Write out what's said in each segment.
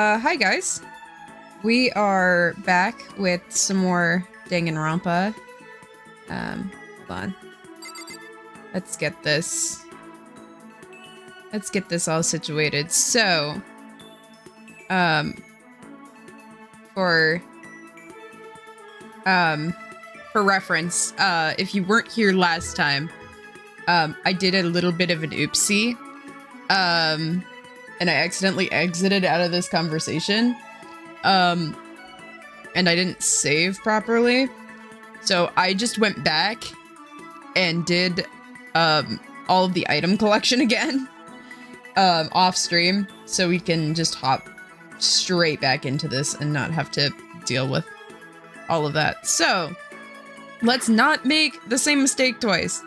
Hi guys. We are back with some more Danganronpa. Hold on. Let's get this all situated. So, for reference, if you weren't here last time, I did a little bit of an oopsie. And I accidentally exited out of this conversation. And I didn't save properly. So I just went back and did all of the item collection again off stream, so we can just hop straight back into this and not have to deal with all of that. So let's not make the same mistake twice.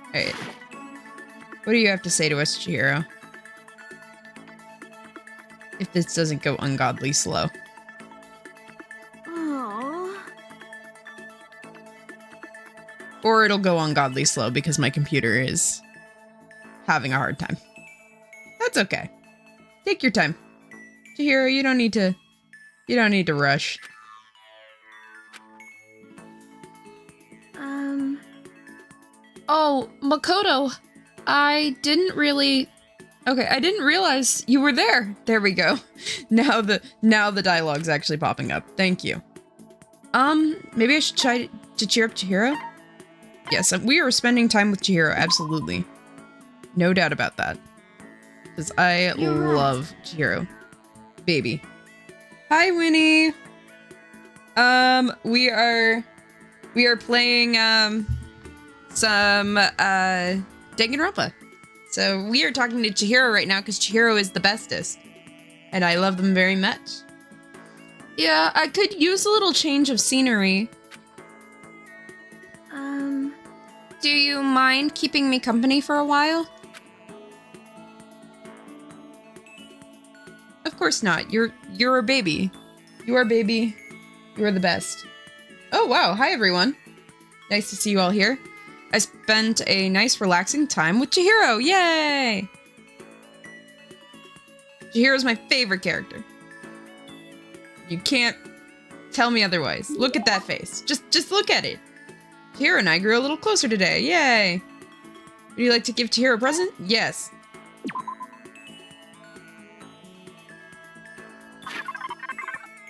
All right. What do you have to say to us, Chihiro? If this doesn't go ungodly slow. Aww. Or it'll go ungodly slow because my computer is having a hard time. That's okay. Take your time. Chihiro, you don't need to rush. Oh, Makoto. I didn't realize you were there. There we go. Now the dialogue's actually popping up. Thank you. Maybe I should try to cheer up Chihiro? Yes, we are spending time with Chihiro, absolutely. No doubt about that. Because I love Chihiro. Baby. Hi, Winnie. We are playing, some, Danganronpa. So we are talking to Chihiro right now because Chihiro is the bestest. And I love them very much. Yeah, I could use a little change of scenery. Do you mind keeping me company for a while? Of course not. You're a baby. You are baby. You are the best. Oh wow, hi everyone. Nice to see you all here. I spent a nice relaxing time with Chihiro, yay! Chihiro's my favorite character. You can't tell me otherwise. Look at that face. Just look at it. Chihiro and I grew a little closer today, yay! Would you like to give Chihiro a present? Yes.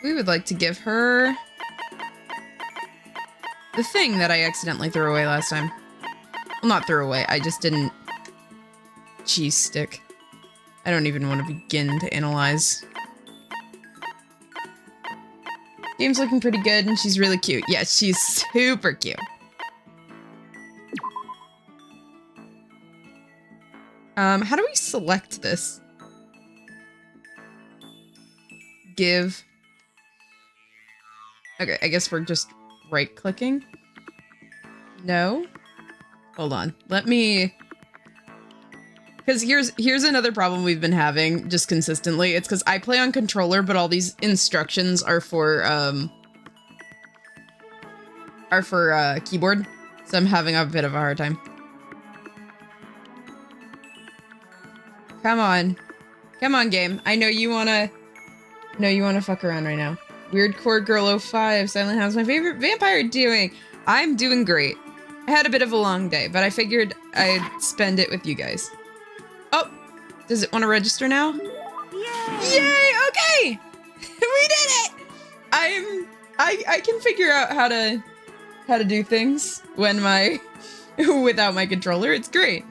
We would like to give her the thing that I accidentally threw away last time. Well, not throw away, I just didn't cheese stick. I don't even want to begin to analyze. Game's looking pretty good and she's really cute. Yeah, she's super cute. How do we select this? Give. Okay, I guess we're just right-clicking. No? Hold on. Let me... Because here's another problem we've been having just consistently. It's because I play on controller, but all these instructions are for keyboard. So I'm having a bit of a hard time. Come on. Come on, game. I know you wanna fuck around right now. Weird Core Girl 05. Cylen, how's my favorite vampire doing? I'm doing great. I had a bit of a long day, but I figured I'd spend it with you guys. Oh, does it want to register now? Yay! Yay! Okay, we did it. I can figure out how to do things when without my controller. It's great.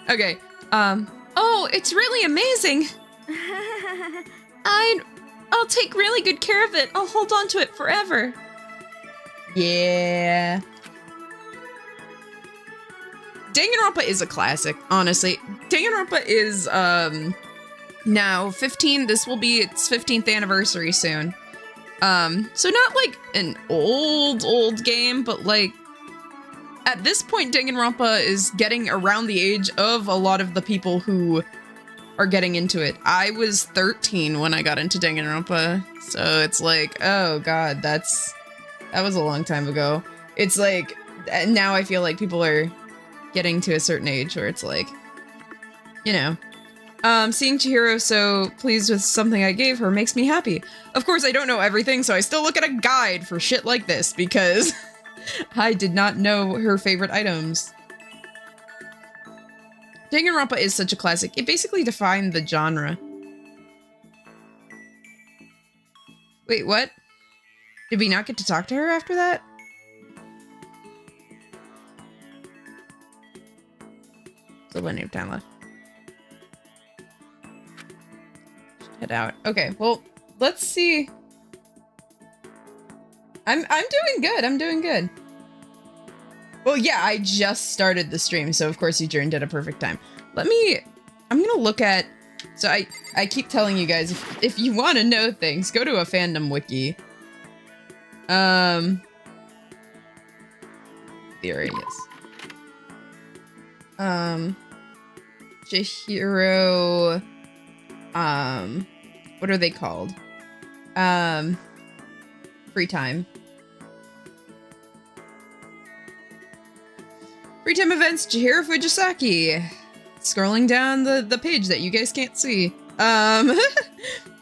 Okay. Oh, it's really amazing. I'll take really good care of it. I'll hold on to it forever. Yeah. Danganronpa is a classic, honestly. Danganronpa is, now 15, this will be its 15th anniversary soon. So not like an old game, but like, at this point, Danganronpa is getting around the age of a lot of the people who are getting into it. I was 13 when I got into Danganronpa, so it's like, oh god, that was a long time ago. It's like, now I feel like people are getting to a certain age where it's like, you know, Seeing Chihiro so pleased with something I gave her makes me happy. Of course, I don't know everything, so I still look at a guide for shit like this because I did not know her favorite items. Danganronpa is such a classic. It basically defined the genre. Wait, what? Did we not get to talk to her after that? Still plenty of time left. Head out. Okay, well, let's see. I'm doing good. I'm doing good. Well, yeah, I just started the stream, so of course you joined at a perfect time. I'm gonna look at, so I keep telling you guys, if you want to know things, go to a fandom wiki. There it is. Chihiro, what are they called? Free time. Free time events, Chihiro Fujisaki. Scrolling down the page that you guys can't see. Trying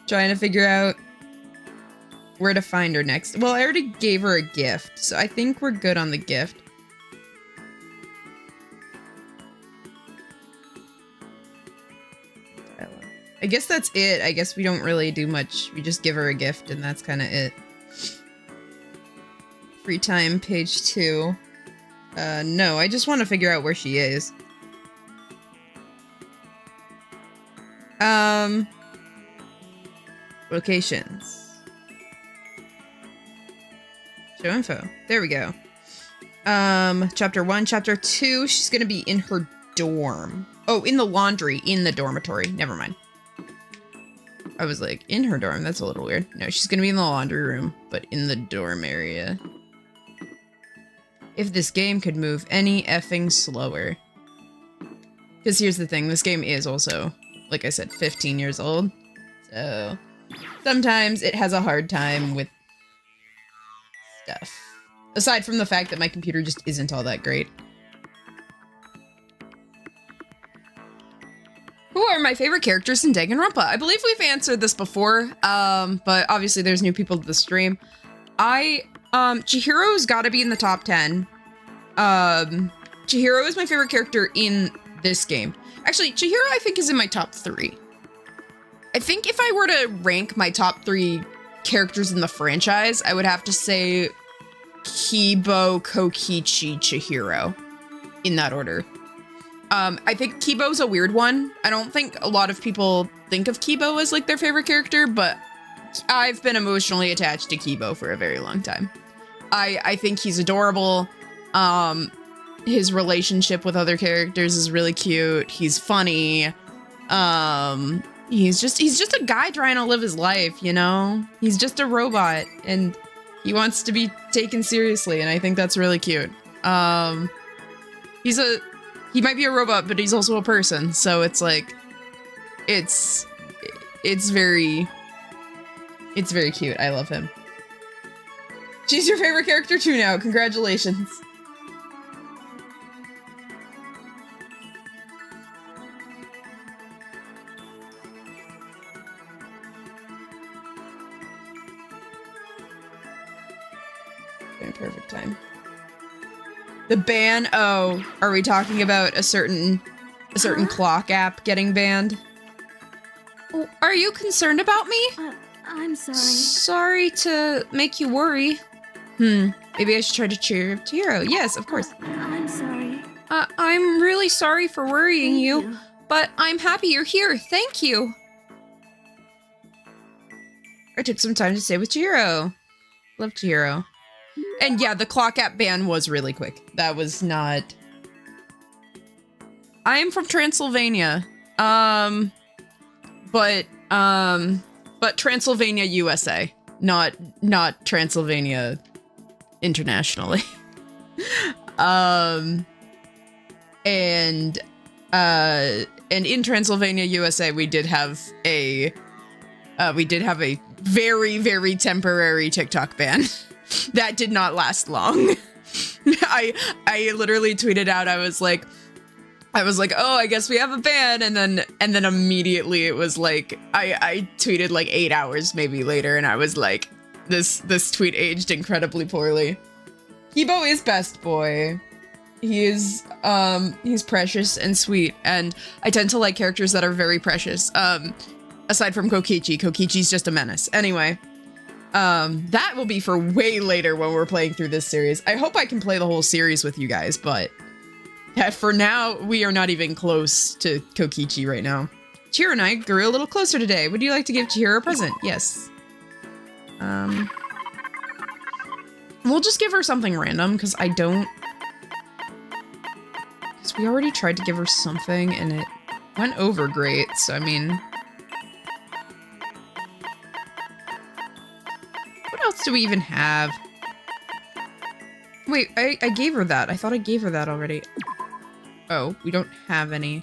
to figure out where to find her next. Well, I already gave her a gift, so I think we're good on the gift. I guess that's it. I guess we don't really do much. We just give her a gift and that's kind of it. Free time, page 2. No, I just want to figure out where she is. Locations. Show info. There we go. Chapter 1, chapter 2, she's gonna be in her dorm. Oh, in the laundry, in the dormitory. Never mind. I was like, in her dorm, that's a little weird. No, she's gonna be in the laundry room, but in the dorm area. If this game could move any effing slower. Because here's the thing, this game is also, like I said, 15 years old. So, sometimes it has a hard time with stuff. Aside from the fact that my computer just isn't all that great. Who are my favorite characters in Danganronpa? I believe we've answered this before, but obviously there's new people to the stream. Chihiro's gotta be in the top 10. Chihiro is my favorite character in this game. Actually, Chihiro I think is in my top 3. I think if I were to rank my top 3 characters in the franchise, I would have to say Kibo, Kokichi, Chihiro. In that order. I think Kibo's a weird one. I don't think a lot of people think of Kibo as like their favorite character, but I've been emotionally attached to Kibo for a very long time. I think he's adorable. His relationship with other characters is really cute. He's funny. He's just a guy trying to live his life, you know? He's just a robot and he wants to be taken seriously, and I think that's really cute. He might be a robot, but he's also a person, so it's like, it's very cute. I love him. She's your favorite character too now. Congratulations. Very perfect time. The ban? Oh, are we talking about a certain clock app getting banned? Oh, are you concerned about me? I'm sorry. Sorry to make you worry. Maybe I should try to cheer up Chihiro. Yes, of course. I'm sorry. I'm really sorry for worrying Thank you, but I'm happy you're here. Thank you. I took some time to stay with Chihiro. Love Chihiro. And yeah, the clock app ban was really quick. That was not... I am from Transylvania. But Transylvania, USA. Not Transylvania internationally. And in Transylvania, USA, we did have a very, very temporary TikTok ban. That did not last long. I literally tweeted out, I was like, I was like, oh, I guess we have a ban, and then immediately it was like I tweeted like 8 hours maybe later, and I was like, this tweet aged incredibly poorly. Kibo is best boy. He is he's precious and sweet, and I tend to like characters that are very precious. Aside from Kokichi. Kokichi's just a menace. Anyway, that will be for way later when we're playing through this series. I hope I can play the whole series with you guys, but for now, we are not even close to Kokichi right now. Chihiro and I grew a little closer today. Would you like to give Chihiro a present? Yes. We'll just give her something random, because I don't... Because we already tried to give her something, and it went over great, so I mean... What else do we even have? Wait, I gave her that. I thought I gave her that already. Oh, we don't have any.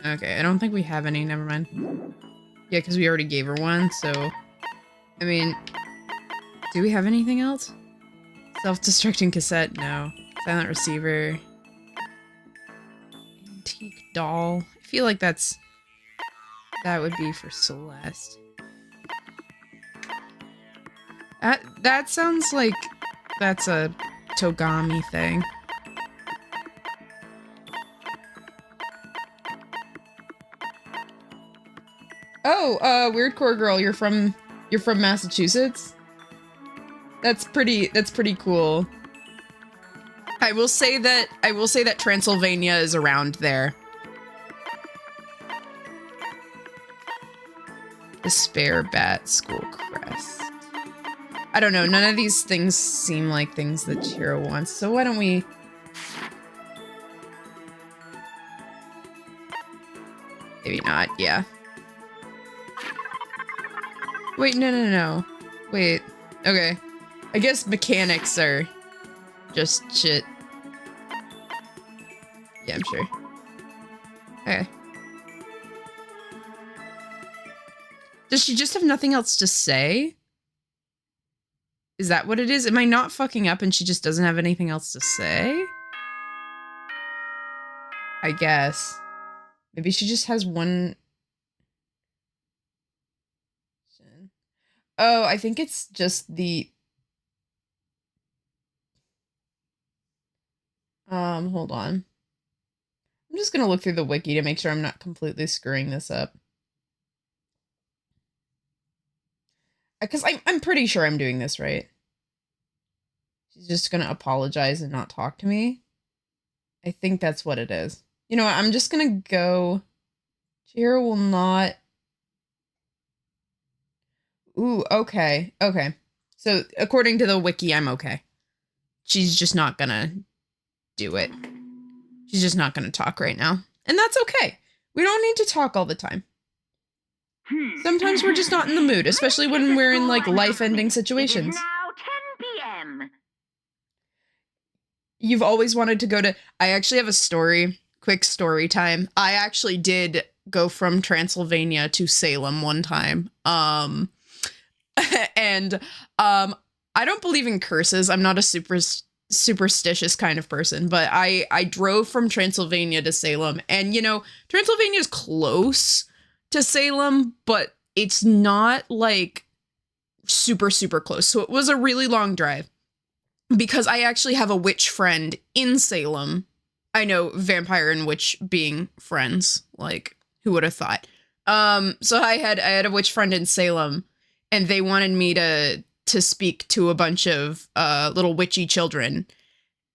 Okay, I don't think we have any. Never mind. Yeah, because we already gave her one, so... I mean... Do we have anything else? Self-destructing cassette? No. Silent receiver. Antique doll. I feel like that would be for Celeste. That sounds like that's a Togami thing. Oh, Weird Core Girl, you're from Massachusetts? That's pretty cool. I will say that Transylvania is around there. Despair Bat School Crest. I don't know, none of these things seem like things that Chihiro wants, so why don't we... Maybe not, yeah. Wait, no. Wait, okay. I guess mechanics are just shit. Yeah, I'm sure. Okay. Does she just have nothing else to say? Is that what it is? Am I not fucking up and she just doesn't have anything else to say? I guess. Maybe she just has one... Oh, I think it's just the... hold on. I'm just gonna look through the wiki to make sure I'm not completely screwing this up. Because I'm pretty sure I'm doing this right. She's just gonna apologize and not talk to me. I think that's what it is. You know what? I'm just gonna go... Chihiro will not... Ooh, okay. Okay. So, according to the wiki, I'm okay. She's just not gonna do it. She's just not gonna talk right now. And that's okay. We don't need to talk all the time. Sometimes we're just not in the mood, especially when we're in, like, life-ending situations. It is now 10 p.m. You've always wanted to go to... I actually have a story. Quick story time. I actually did go from Transylvania to Salem one time. And I don't believe in curses. I'm not a superstitious kind of person, but I drove from Transylvania to Salem, and you know, Transylvania is close to Salem, but it's not like super close. So it was a really long drive because I actually have a witch friend in Salem. I know, vampire and witch being friends, like who would have thought? So I had a witch friend in Salem, and they wanted me to speak to a bunch of little witchy children,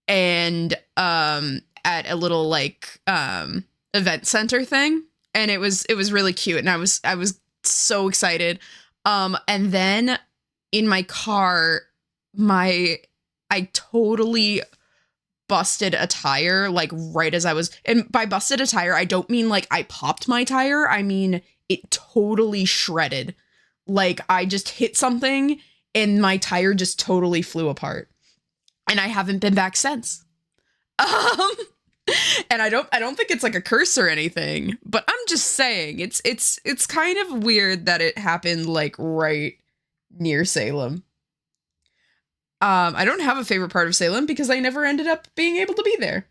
and at a little like event center thing, and it was really cute, and I was so excited. And then in my car, I totally busted a tire, like right as I was, and by busted a tire, I don't mean like I popped my tire, I mean it totally shredded. Like I just hit something and my tire just totally flew apart. And I haven't been back since. And I don't think it's like a curse or anything, but I'm just saying it's kind of weird that it happened like right near Salem. I don't have a favorite part of Salem because I never ended up being able to be there.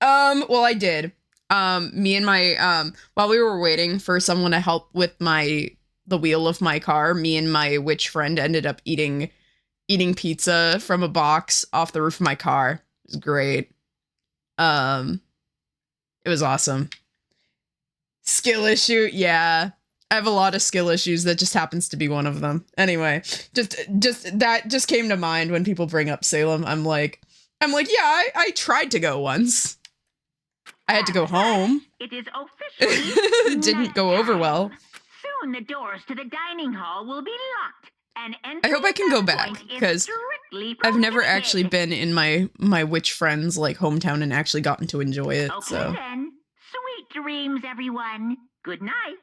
Well, I did. Me and my, while we were waiting for someone to help with the wheel of my car, me and my witch friend ended up eating pizza from a box off the roof of my car. It was great. It was awesome. Skill issue, yeah. I have a lot of skill issues. That just happens to be one of them. Anyway, just that just came to mind when people bring up Salem. I'm like, yeah, I tried to go once. I had to go home. It is officially It didn't go over well. Soon the doors to the dining hall will be locked. And I hope I can go back because I've never actually been in my witch friend's like hometown and actually gotten to enjoy it. Okay, So then. Sweet dreams, everyone. Good night.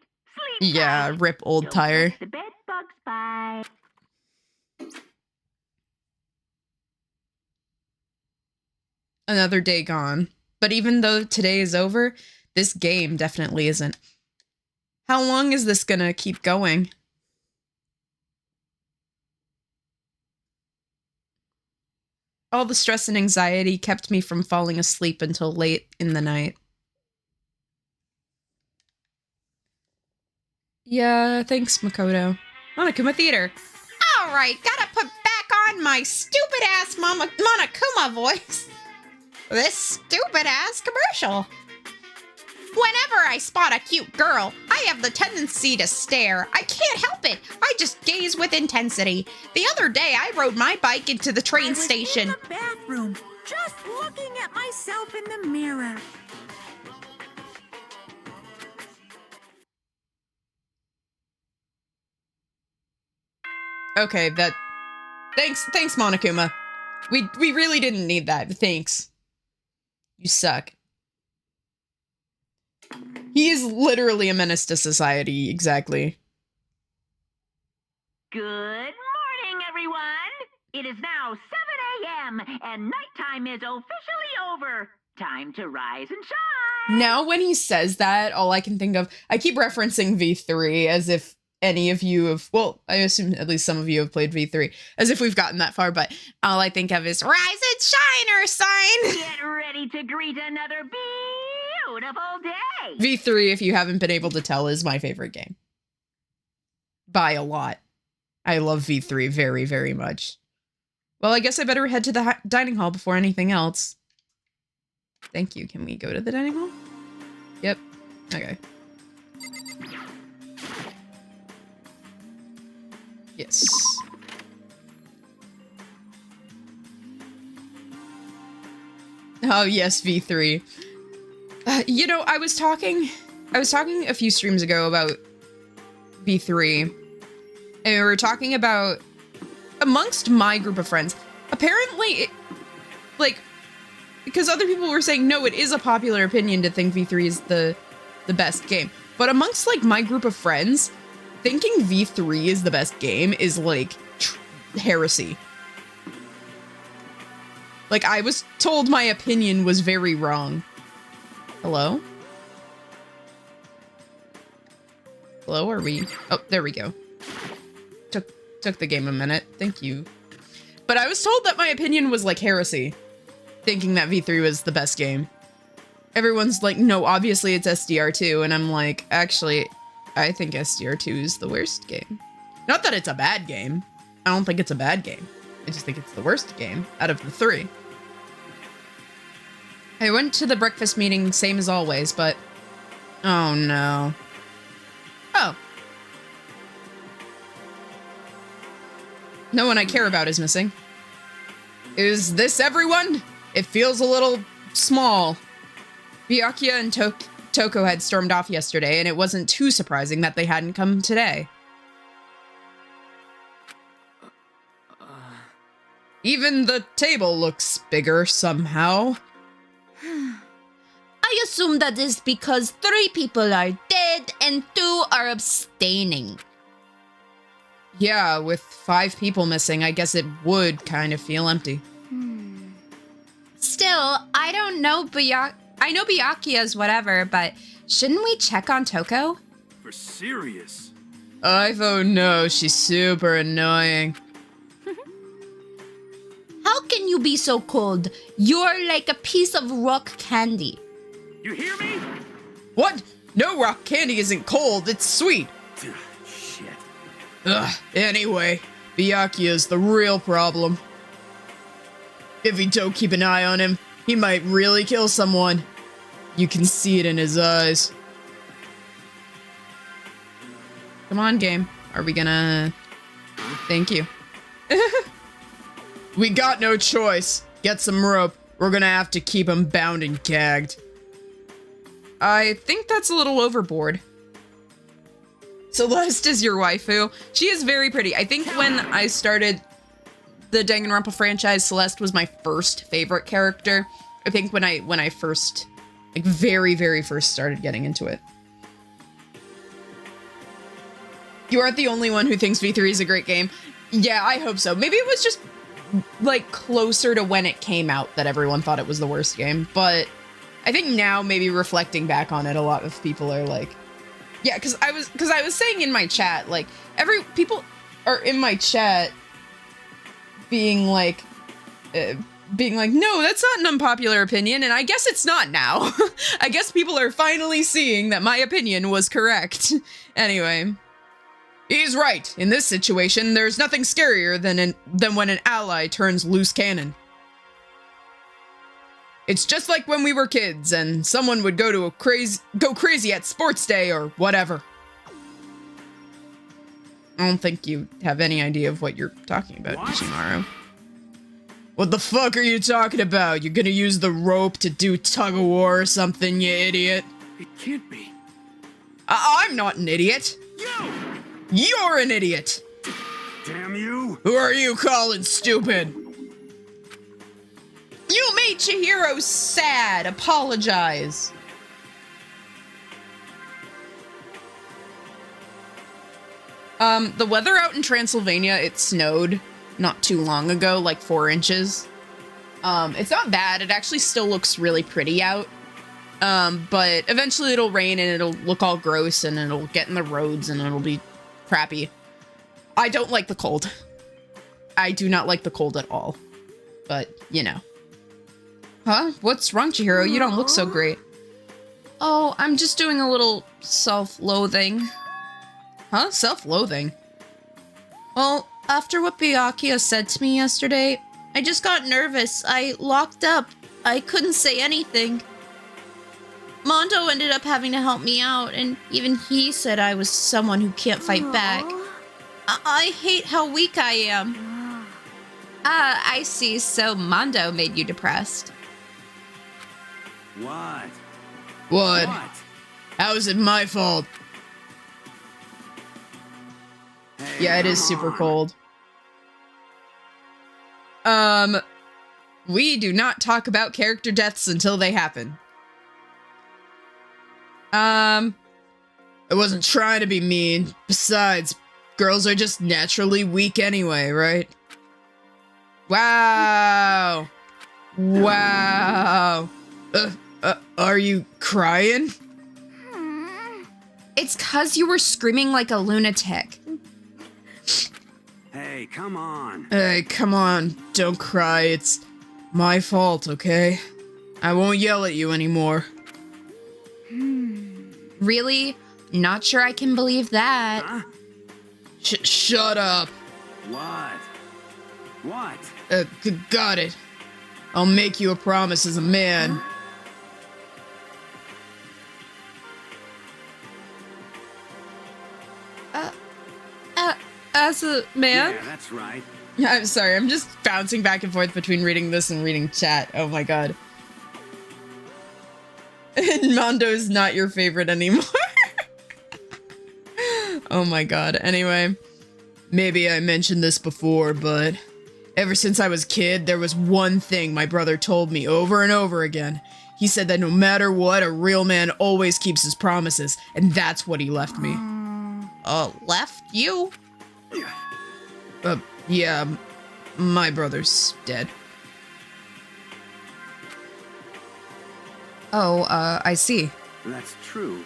Sleep yeah, tight. rip old Don't tire. touch the bed bugs. Bye. Another day gone. But even though today is over, this game definitely isn't. How long is this gonna keep going? All the stress and anxiety kept me from falling asleep until late in the night. Yeah, thanks, Makoto. Monokuma Theater. All right, gotta put back on my stupid-ass Monokuma voice. This stupid-ass commercial. Whenever I spot a cute girl, I have the tendency to stare. I can't help it. I just gaze with intensity. The other day, I rode my bike into the train station. In the bathroom, just looking at myself in the mirror. Okay, that... Thanks, Monokuma. We really didn't need that, but thanks. You suck. He is literally a menace to society, exactly. Good morning, everyone. It is now 7 a.m. and nighttime is officially over. Time to rise and shine. Now when he says that, all I can think of... I keep referencing V3 as if any of you have... Well, I assume at least some of you have played V3. As if we've gotten that far, but all I think of is Rise and Shine or sign! Get ready to greet another beautiful day. V3, if you haven't been able to tell, is my favorite game. By a lot. I love V3 very, very much. Well, I guess I better head to the dining hall before anything else. Thank you. Can we go to the dining hall? Yep. Okay. Yes. Oh, yes, V3. You know, I was talking a few streams ago about V3, and we were talking about, amongst my group of friends, apparently, because other people were saying, no, it is a popular opinion to think V3 is the best game. But amongst, like, my group of friends, thinking V3 is the best game is, like, heresy. Like, I was told my opinion was very wrong. Hello? Hello, are we? Oh, there we go. Took the game a minute. Thank you. But I was told that my opinion was like heresy, thinking that V3 was the best game. Everyone's like, no, obviously it's SDR2, and I'm like, actually, I think SDR2 is the worst game. Not that it's a bad game. I don't think it's a bad game. I just think it's the worst game out of the three. I went to the breakfast meeting, same as always, but... Oh, no. Oh. No one I care about is missing. Is this everyone? It feels a little small. Byakuya and Toko had stormed off yesterday, and it wasn't too surprising that they hadn't come today. Even the table looks bigger somehow. I assume that is because 3 people are dead and 2 are abstaining. Yeah, with 5 people missing, I guess it would kind of feel empty. Still, I don't know I know Byakuya's whatever, but shouldn't we check on Toko? For serious? Oh no, she's super annoying. How can you be so cold? You're like a piece of rock candy. You hear me? What? No, rock candy isn't cold, it's sweet. Shit. Ugh, anyway, Byakuya's the real problem. If we don't keep an eye on him, he might really kill someone. You can see it in his eyes. Come on, game. Are we gonna... Thank you. We got no choice. Get some rope. We're gonna have to keep him bound and gagged. I think that's a little overboard. Celeste is your waifu. She is very pretty. I think when I started the Danganronpa franchise, Celeste was my first favorite character. I think when I first, like very, very first started getting into it. You aren't the only one who thinks V3 is a great game. Yeah, I hope so. Maybe it was just like closer to when it came out that everyone thought it was the worst game. But I think now, maybe reflecting back on it, a lot of people are like, yeah, because I was saying in my chat, like people are in my chat being like, no, that's not an unpopular opinion, and I guess it's not now. I guess people are finally seeing that my opinion was correct. Anyway, he's right. In this situation, there's nothing scarier than when an ally turns loose cannon. It's just like when we were kids and someone would go crazy at sports day or whatever. I don't think you have any idea of what you're talking about, Ishimaru. What the fuck are you talking about? You're gonna use the rope to do tug of war or something, you idiot? It can't be. I'm not an idiot. You're an idiot. Damn you. Who are you calling stupid? You made Chihiro sad. Apologize. The weather out in Transylvania, it snowed not too long ago, like 4 inches. It's not bad. It actually still looks really pretty out. But eventually it'll rain and it'll look all gross and it'll get in the roads and it'll be crappy. I don't like the cold. I do not like the cold at all. But, you know. Huh? What's wrong, Chihiro? You don't look so great. Oh, I'm just doing a little self-loathing. Huh? Self-loathing? Well, after what Byakuya said to me yesterday, I just got nervous. I locked up. I couldn't say anything. Mondo ended up having to help me out, and even he said I was someone who can't fight back. I hate how weak I am. I see. So Mondo made you depressed. What? What? How is it my fault? Hey, Yeah, it is super cold. We do not talk about character deaths until they happen. I wasn't trying to be mean. Besides, girls are just naturally weak anyway, right? Wow. Wow. Are you crying? It's 'cause you were screaming like a lunatic. Hey, come on. Hey, come on. Don't cry. It's my fault, okay? I won't yell at you anymore. Really? Not sure I can believe that. Huh? Shut up. What? What? Got it. I'll make you a promise as a man. As a man? Yeah, that's right. I'm sorry, I'm just bouncing back and forth between reading this and reading chat. Oh my god. And Mondo's not your favorite anymore. Oh my god. Anyway, maybe I mentioned this before, but ever since I was a kid, there was one thing my brother told me over and over again. He said that no matter what, a real man always keeps his promises, and that's what he left me. Left you? Yeah, my brother's dead. Oh, I see. That's true.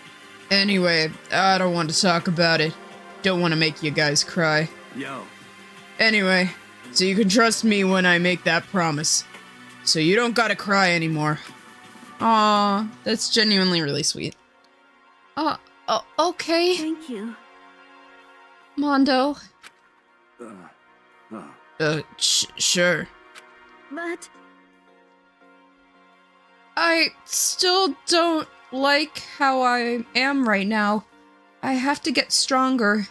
Anyway, I don't want to talk about it. Don't want to make you guys cry. Yo. Anyway, So you can trust me when I make that promise. So you don't gotta cry anymore. Aw, that's genuinely really sweet. Okay, Thank you. Mondo. Sure. But I still don't like how I am right now. I have to get stronger.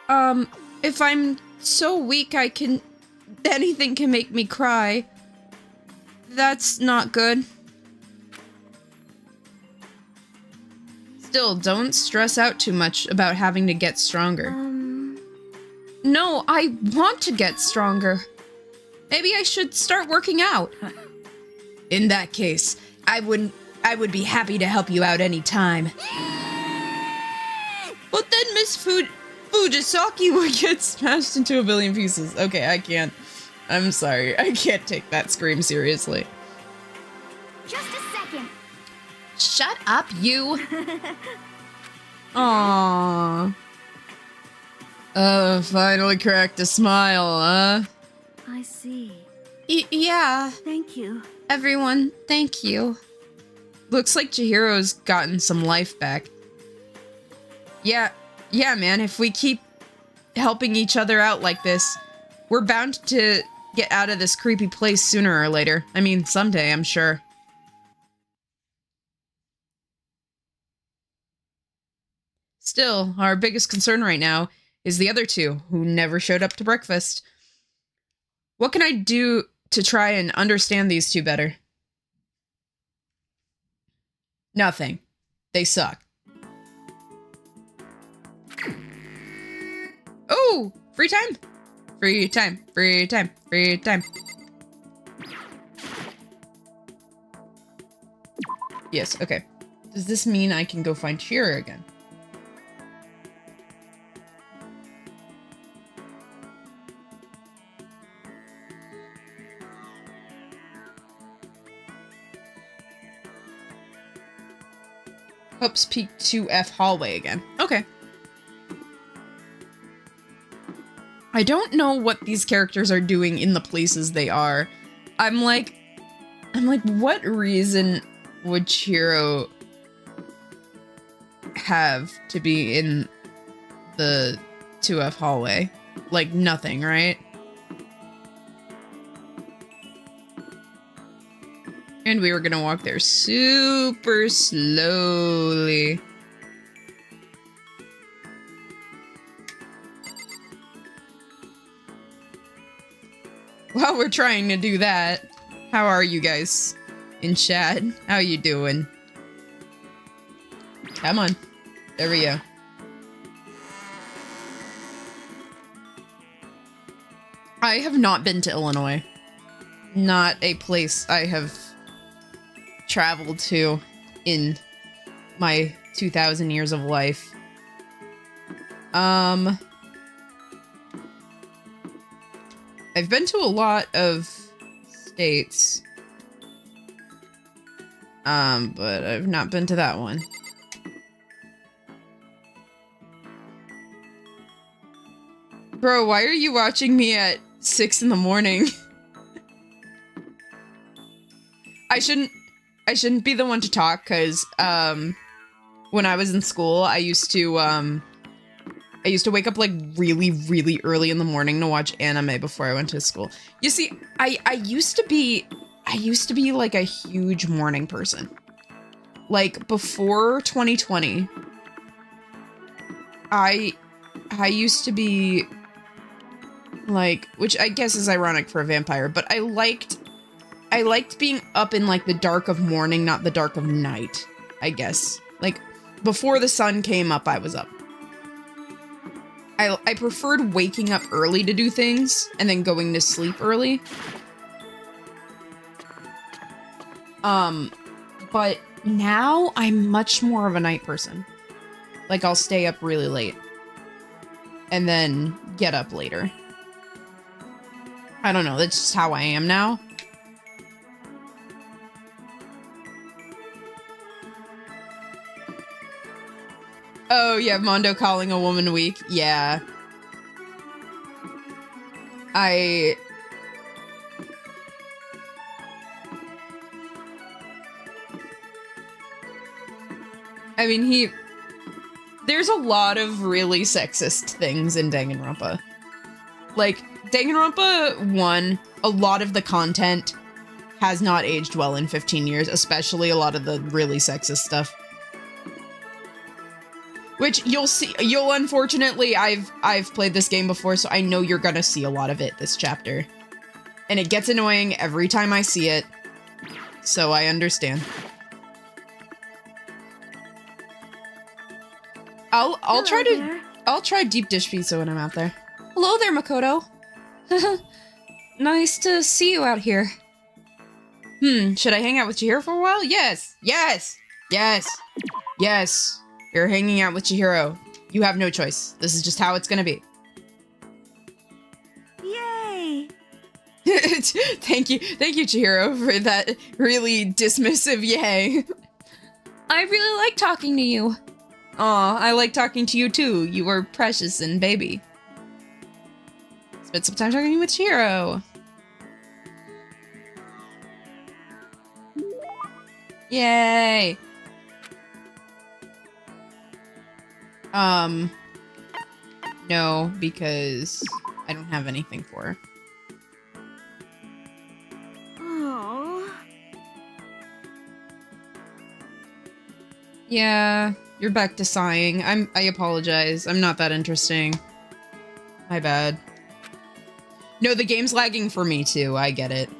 If I'm so weak anything can make me cry. That's not good. Still, don't stress out too much about having to get stronger. No, I want to get stronger. Maybe I should start working out. In that case, I would be happy to help you out anytime. But then Miss Fujisaki would get smashed into a billion pieces. Okay, I can't. I'm sorry. I can't take that scream seriously. just a second. Shut up, you. Aww. Finally cracked a smile, huh? I see. Yeah, Thank you. everyone, thank you. Looks like Chihiro's gotten some life back. Yeah, man, if we keep helping each other out like this, we're bound to get out of this creepy place sooner or later. I mean, someday, I'm sure. Still, our biggest concern right now is the other two who never showed up to breakfast. What can I do to try and understand these two better? Nothing. They suck. Oh, free time. Free time, free time, free time. Yes, okay. Does this mean I can go find Chihiro again? Oops, peek 2F hallway again. Okay. I don't know what these characters are doing in the places they are. I'm like, what reason would Chihiro have to be in the 2F hallway? Like, nothing, right? And we were gonna walk there super slowly. While we're trying to do that, how are you guys in chat? How you doing? Come on. There we go. I have not been to Illinois. Not a place I have traveled to in my 2,000 years of life. I've been to a lot of states. But I've not been to that one. Bro, why are you watching me at 6 in the morning? I shouldn't be the one to talk, because, when I was in school, I used to wake up, like, really, really early in the morning to watch anime before I went to school. You see, I used to be, like, a huge morning person. Like, before 2020, I used to be, like, which I guess is ironic for a vampire, but I liked being up in, like, the dark of morning, not the dark of night, I guess. Like, before the sun came up, I was up. I preferred waking up early to do things, and then going to sleep early. But now I'm much more of a night person. Like, I'll stay up really late. And then get up later. I don't know, that's just how I am now. Oh, yeah, Mondo calling a woman weak. Yeah. I mean, there's a lot of really sexist things in Danganronpa. Like, Danganronpa 1, a lot of the content has not aged well in 15 years, especially a lot of the really sexist stuff. Which you'll unfortunately, I've played this game before, so I know you're gonna see a lot of it this chapter. And it gets annoying every time I see it, so I understand. I'll try deep dish pizza when I'm out there. Hello there, Makoto. Nice to see you out here. Should I hang out with Chihiro for a while? Yes! Yes! Yes! Yes! You're hanging out with Chihiro. You have no choice. This is just how it's gonna be. Yay! Thank you, Chihiro, for that really dismissive yay. I really like talking to you. Aw, I like talking to you too. You are precious and baby. Spent some time talking with Chihiro. Yay! No, because I don't have anything for her. Oh. Yeah, you're back to sighing. I apologize. I'm not that interesting. My bad. No, the game's lagging for me too. I get it.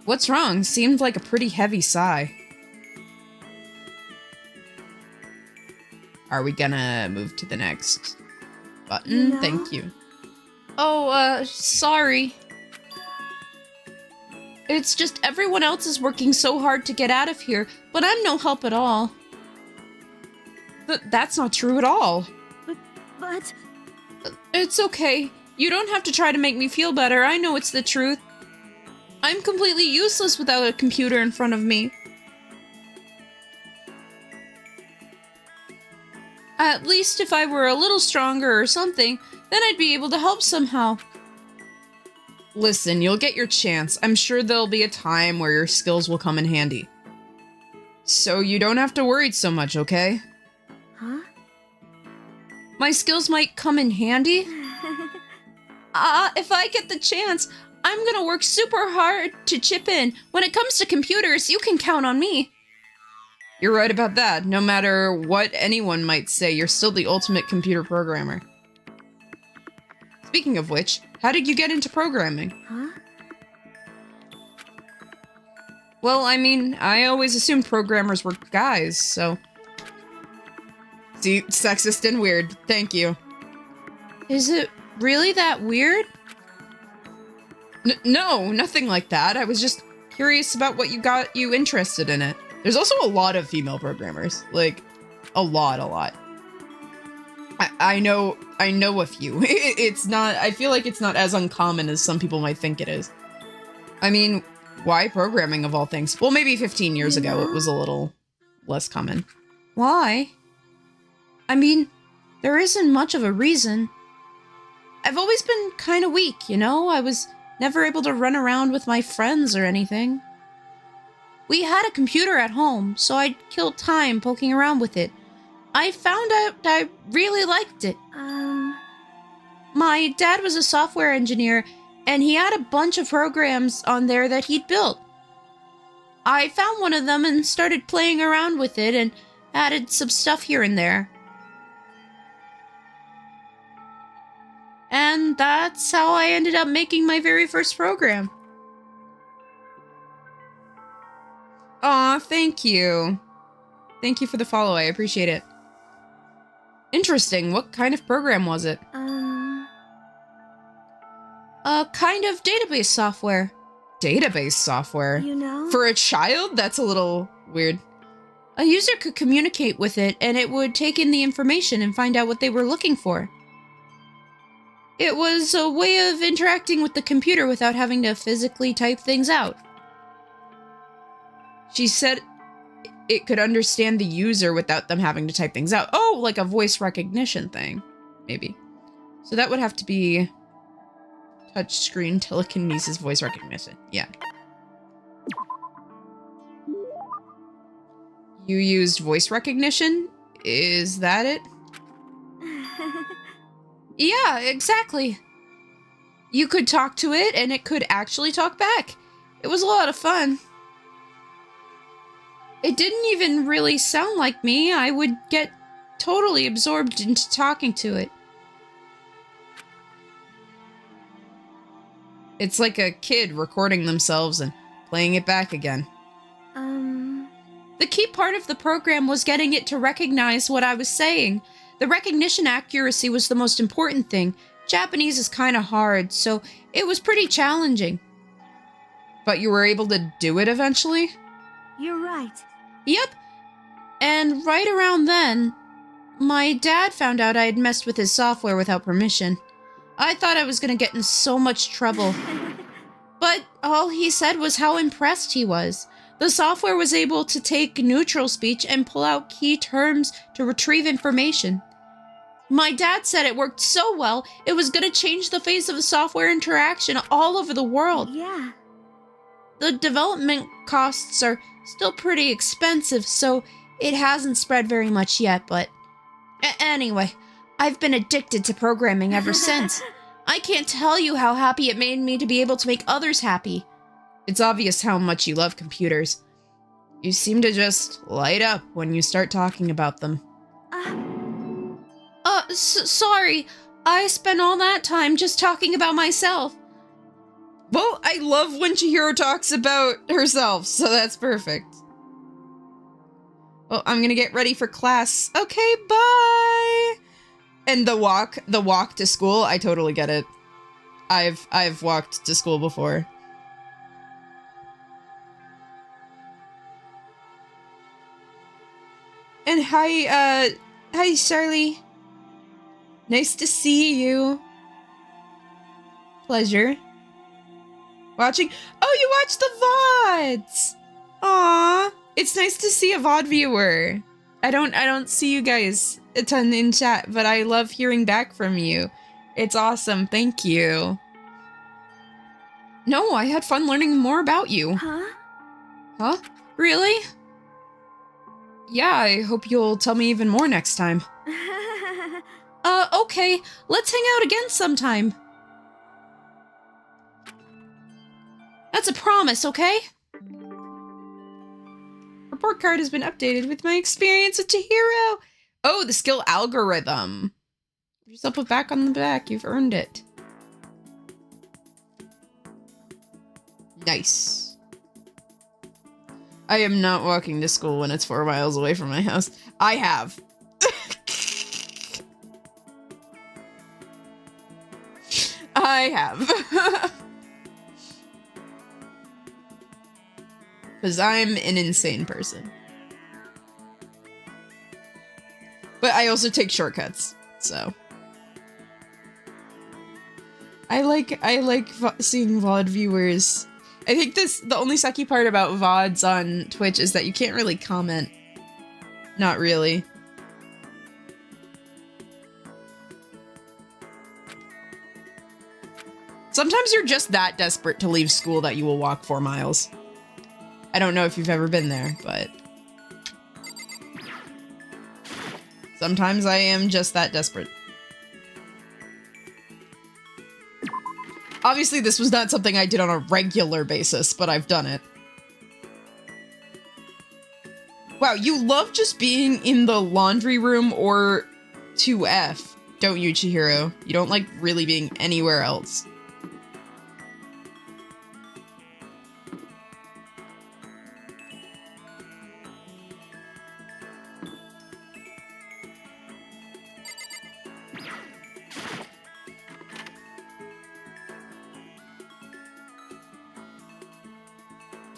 What's wrong? Seemed like a pretty heavy sigh. Are we gonna move to the next button? No. Thank you. Oh, sorry. It's just everyone else is working so hard to get out of here, but I'm no help at all. That's not true at all. But It's okay. You don't have to try to make me feel better. I know it's the truth. I'm completely useless without a computer in front of me. At least if I were a little stronger or something, then I'd be able to help somehow. Listen, you'll get your chance. I'm sure there'll be a time where your skills will come in handy. So you don't have to worry so much, okay? huh? My skills might come in handy? If I get the chance, I'm gonna work super hard to chip in. When it comes to computers, you can count on me. You're right about that. No matter what anyone might say, you're still the ultimate computer programmer. Speaking of which, how did you get into programming? Huh? Well, I mean, I always assumed programmers were guys, so... See, sexist and weird. Thank you. Is it really that weird? No, nothing like that. I was just curious about what got you interested in it. There's also a lot of female programmers. Like, a lot. I know a few. It's not, I feel like it's not as uncommon as some people might think it is. I mean, why programming of all things? Well, maybe 15 years ago it was a little less common. Why? I mean, there isn't much of a reason. I've always been kind of weak, you know? I was never able to run around with my friends or anything. We had a computer at home, so I'd kill time poking around with it. I found out I really liked it. My dad was a software engineer, and he had a bunch of programs on there that he'd built. I found one of them and started playing around with it and added some stuff here and there. And that's how I ended up making my very first program. Aw, thank you. Thank you for the follow, I appreciate it. Interesting, what kind of program was it? A kind of database software. Database software? You know? For a child? That's a little weird. A user could communicate with it, and it would take in the information and find out what they were looking for. It was a way of interacting with the computer without having to physically type things out. She said it could understand the user without them having to type things out. Oh, like a voice recognition thing, maybe. So that would have to be touchscreen telekinesis voice recognition. Yeah. You used voice recognition? Is that it? Yeah, exactly. You could talk to it, and it could actually talk back. It was a lot of fun. It didn't even really sound like me. I would get totally absorbed into talking to it. It's like a kid recording themselves and playing it back again. The key part of the program was getting it to recognize what I was saying. The recognition accuracy was the most important thing. Japanese is kind of hard, so it was pretty challenging. But you were able to do it eventually? You're right. Yep. And right around then, my dad found out I had messed with his software without permission. I thought I was going to get in so much trouble. But all he said was how impressed he was. The software was able to take neutral speech and pull out key terms to retrieve information. My dad said it worked so well, it was going to change the face of the software interaction all over the world. Yeah. The development costs are still pretty expensive, so it hasn't spread very much yet, but... Anyway, I've been addicted to programming ever since. I can't tell you how happy it made me to be able to make others happy. It's obvious how much you love computers. You seem to just light up when you start talking about them. Sorry. I spent all that time just talking about myself. Well, I love when Chihiro talks about herself, so that's perfect. Well, I'm gonna get ready for class. Okay, bye! And the walk to school, I totally get it. I've walked to school before. And hi Charlie. Nice to see you. Pleasure. Watching? Oh, you watch the VODs! Aw, it's nice to see a VOD viewer. I don't see you guys a ton in chat, but I love hearing back from you. It's awesome, thank you. No, I had fun learning more about you. Huh? Huh? Really? Yeah, I hope you'll tell me even more next time. Okay, let's hang out again sometime. That's a promise, okay? Report card has been updated with my experience with Chihiro. Oh, the skill algorithm. Give yourself a pat on the back. You've earned it. Nice. I am not walking to school when it's 4 miles away from my house. I have. I have. Because I'm an insane person. But I also take shortcuts, so. I like seeing VOD viewers. I think the only sucky part about VODs on Twitch is that you can't really comment. Not really. Sometimes you're just that desperate to leave school that you will walk 4 miles. I don't know if you've ever been there, but sometimes I am just that desperate. Obviously, this was not something I did on a regular basis, but I've done it. Wow, you love just being in the laundry room or 2F, don't you, Chihiro? You don't like really being anywhere else.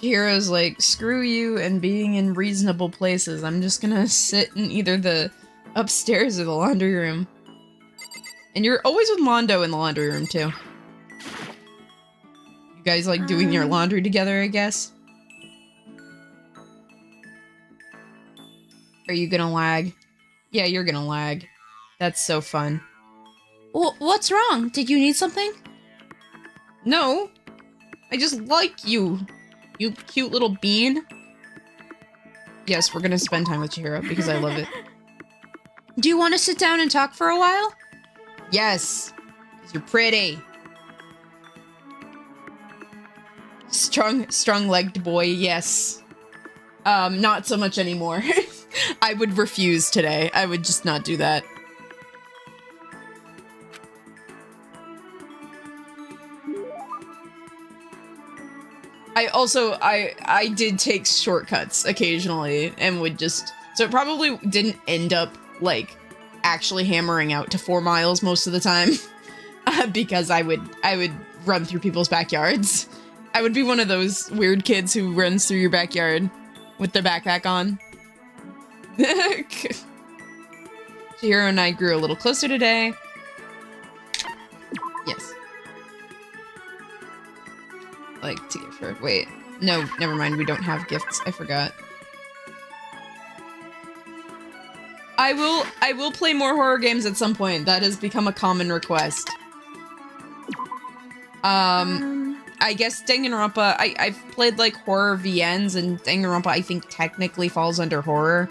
Chihiro's like, screw you and being in reasonable places. I'm just gonna sit in either the upstairs or the laundry room. And you're always with Mondo in the laundry room, too. You guys like doing your laundry together, I guess? Are you gonna lag? Yeah, you're gonna lag. That's so fun. What's wrong? Did you need something? No, I just like you. You cute little bean. Yes, we're gonna spend time with Chihiro because I love it. Do you want to sit down and talk for a while? Yes, because you're pretty. Strong-legged boy, yes. Not so much anymore. I would refuse today. I would just not do that. I did take shortcuts occasionally and would just, so it probably didn't end up like actually hammering out to 4 miles most of the time because I would run through people's backyards. I would be one of those weird kids who runs through your backyard with their backpack on. Chihiro and I grew a little closer today. Yes. Like to give her. Wait. No, never mind. We don't have gifts. I forgot. I will play more horror games at some point. That has become a common request. I guess Danganronpa, I've played like horror VNs, and Danganronpa I think technically falls under horror.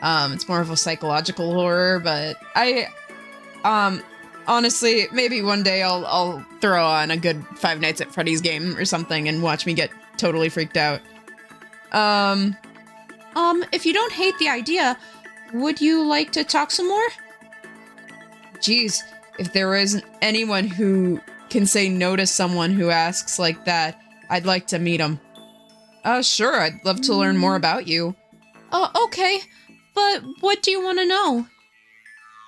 It's more of a psychological horror, but honestly, maybe one day I'll throw on a good Five Nights at Freddy's game or something and watch me get totally freaked out. If you don't hate the idea, would you like to talk some more? Geez, if there isn't anyone who can say no to someone who asks like that, I'd like to meet him. Sure, I'd love to learn more about you. Okay, but what do you want to know?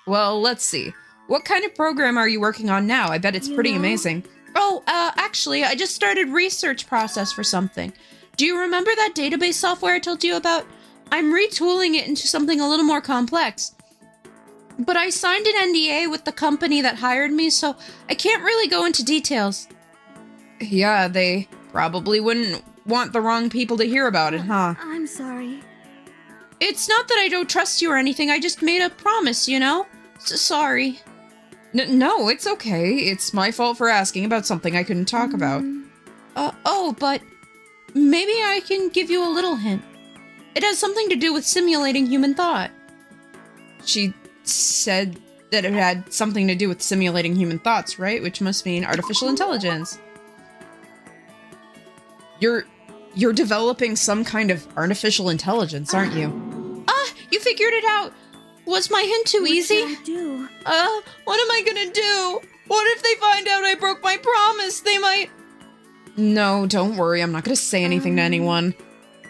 Well, let's see. What kind of program are you working on now? I bet it's pretty amazing. Oh, actually, I just started research process for something. Do you remember that database software I told you about? I'm retooling it into something a little more complex. But I signed an NDA with the company that hired me, so I can't really go into details. Yeah, they probably wouldn't want the wrong people to hear about it, huh? I'm sorry. It's not that I don't trust you or anything, I just made a promise, you know? Sorry. No, it's okay. It's my fault for asking about something I couldn't talk about. But maybe I can give you a little hint. It has something to do with simulating human thought. She said that it had something to do with simulating human thoughts, right? Which must mean artificial intelligence. You're developing some kind of artificial intelligence, aren't you? You figured it out. Was my hint too easy? What should I do? What am I gonna do? What if they find out I broke my promise? They might... No, don't worry. I'm not gonna say anything to anyone.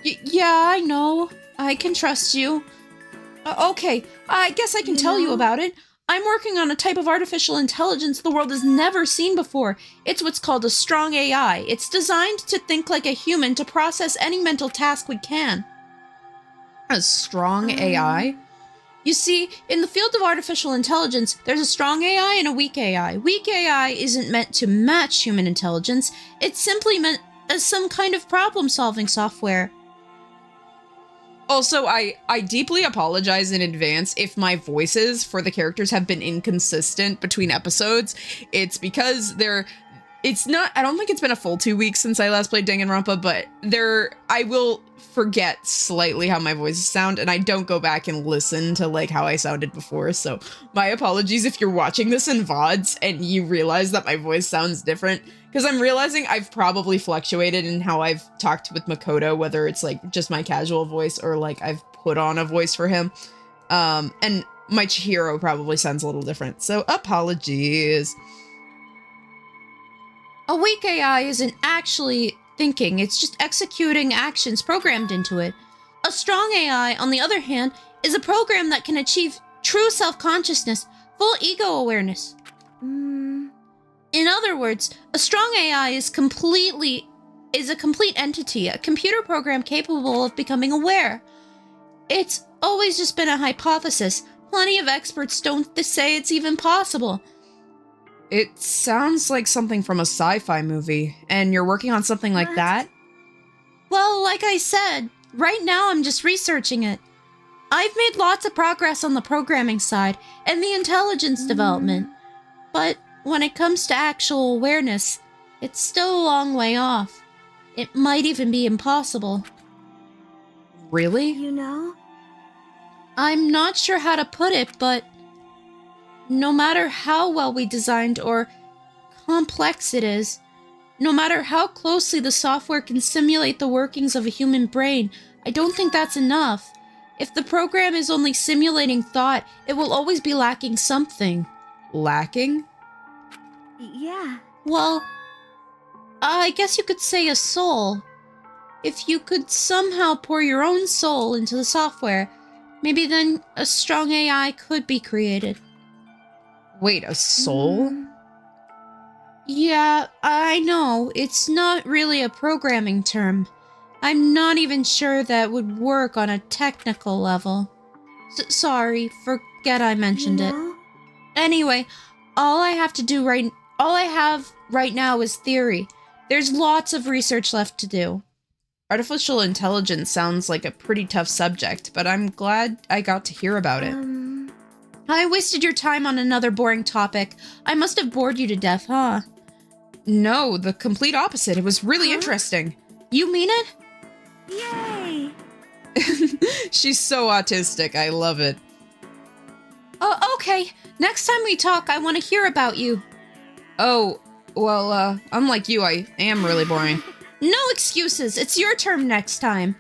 Yeah, I know. I can trust you. Okay, I guess I can tell you about it. I'm working on a type of artificial intelligence the world has never seen before. It's what's called a strong AI. It's designed to think like a human to process any mental task we can. A strong AI? You see, in the field of artificial intelligence, there's a strong AI and a weak AI. Weak AI isn't meant to match human intelligence. It's simply meant as some kind of problem-solving software. Also, I deeply apologize in advance if my voices for the characters have been inconsistent between episodes. It's because I don't think it's been a full 2 weeks since I last played Danganronpa, but I will forget slightly how my voices sound, and I don't go back and listen to like how I sounded before, so my apologies if you're watching this in VODs and you realize that my voice sounds different, because I'm realizing I've probably fluctuated in how I've talked with Makoto, whether it's like just my casual voice or like I've put on a voice for him, and my Chihiro probably sounds a little different, so apologies. A weak AI isn't actually thinking, it's just executing actions programmed into it. A strong AI, on the other hand, is a program that can achieve true self-consciousness, full ego awareness. In other words, a strong AI is a complete entity, a computer program capable of becoming aware. It's always just been a hypothesis. Plenty of experts don't say it's even possible. It sounds like something from a sci-fi movie, and you're working on something like that? Well, like I said, right now I'm just researching it. I've made lots of progress on the programming side and the intelligence development, but when it comes to actual awareness, It's still a long way off. It might even be impossible. Really? You know? I'm not sure how to put it, but no matter how well we designed or complex it is, no matter how closely the software can simulate the workings of a human brain, I don't think that's enough. If the program is only simulating thought, it will always be lacking something. Lacking? Yeah. Well, I guess you could say a soul. If you could somehow pour your own soul into the software, maybe then a strong AI could be created. Wait, a soul? Yeah, I know. It's not really a programming term. I'm not even sure that would work on a technical level. Sorry, forget I mentioned you it. know? Anyway, all I have right now is theory. There's lots of research left to do. Artificial intelligence sounds like a pretty tough subject, but I'm glad I got to hear about it. I wasted your time on another boring topic. I must have bored you to death, huh? No, the complete opposite. It was really interesting. You mean it? Yay! She's so autistic. I love it. Oh, okay. Next time we talk, I want to hear about you. Oh, well, unlike you, I am really boring. No excuses. It's your turn next time.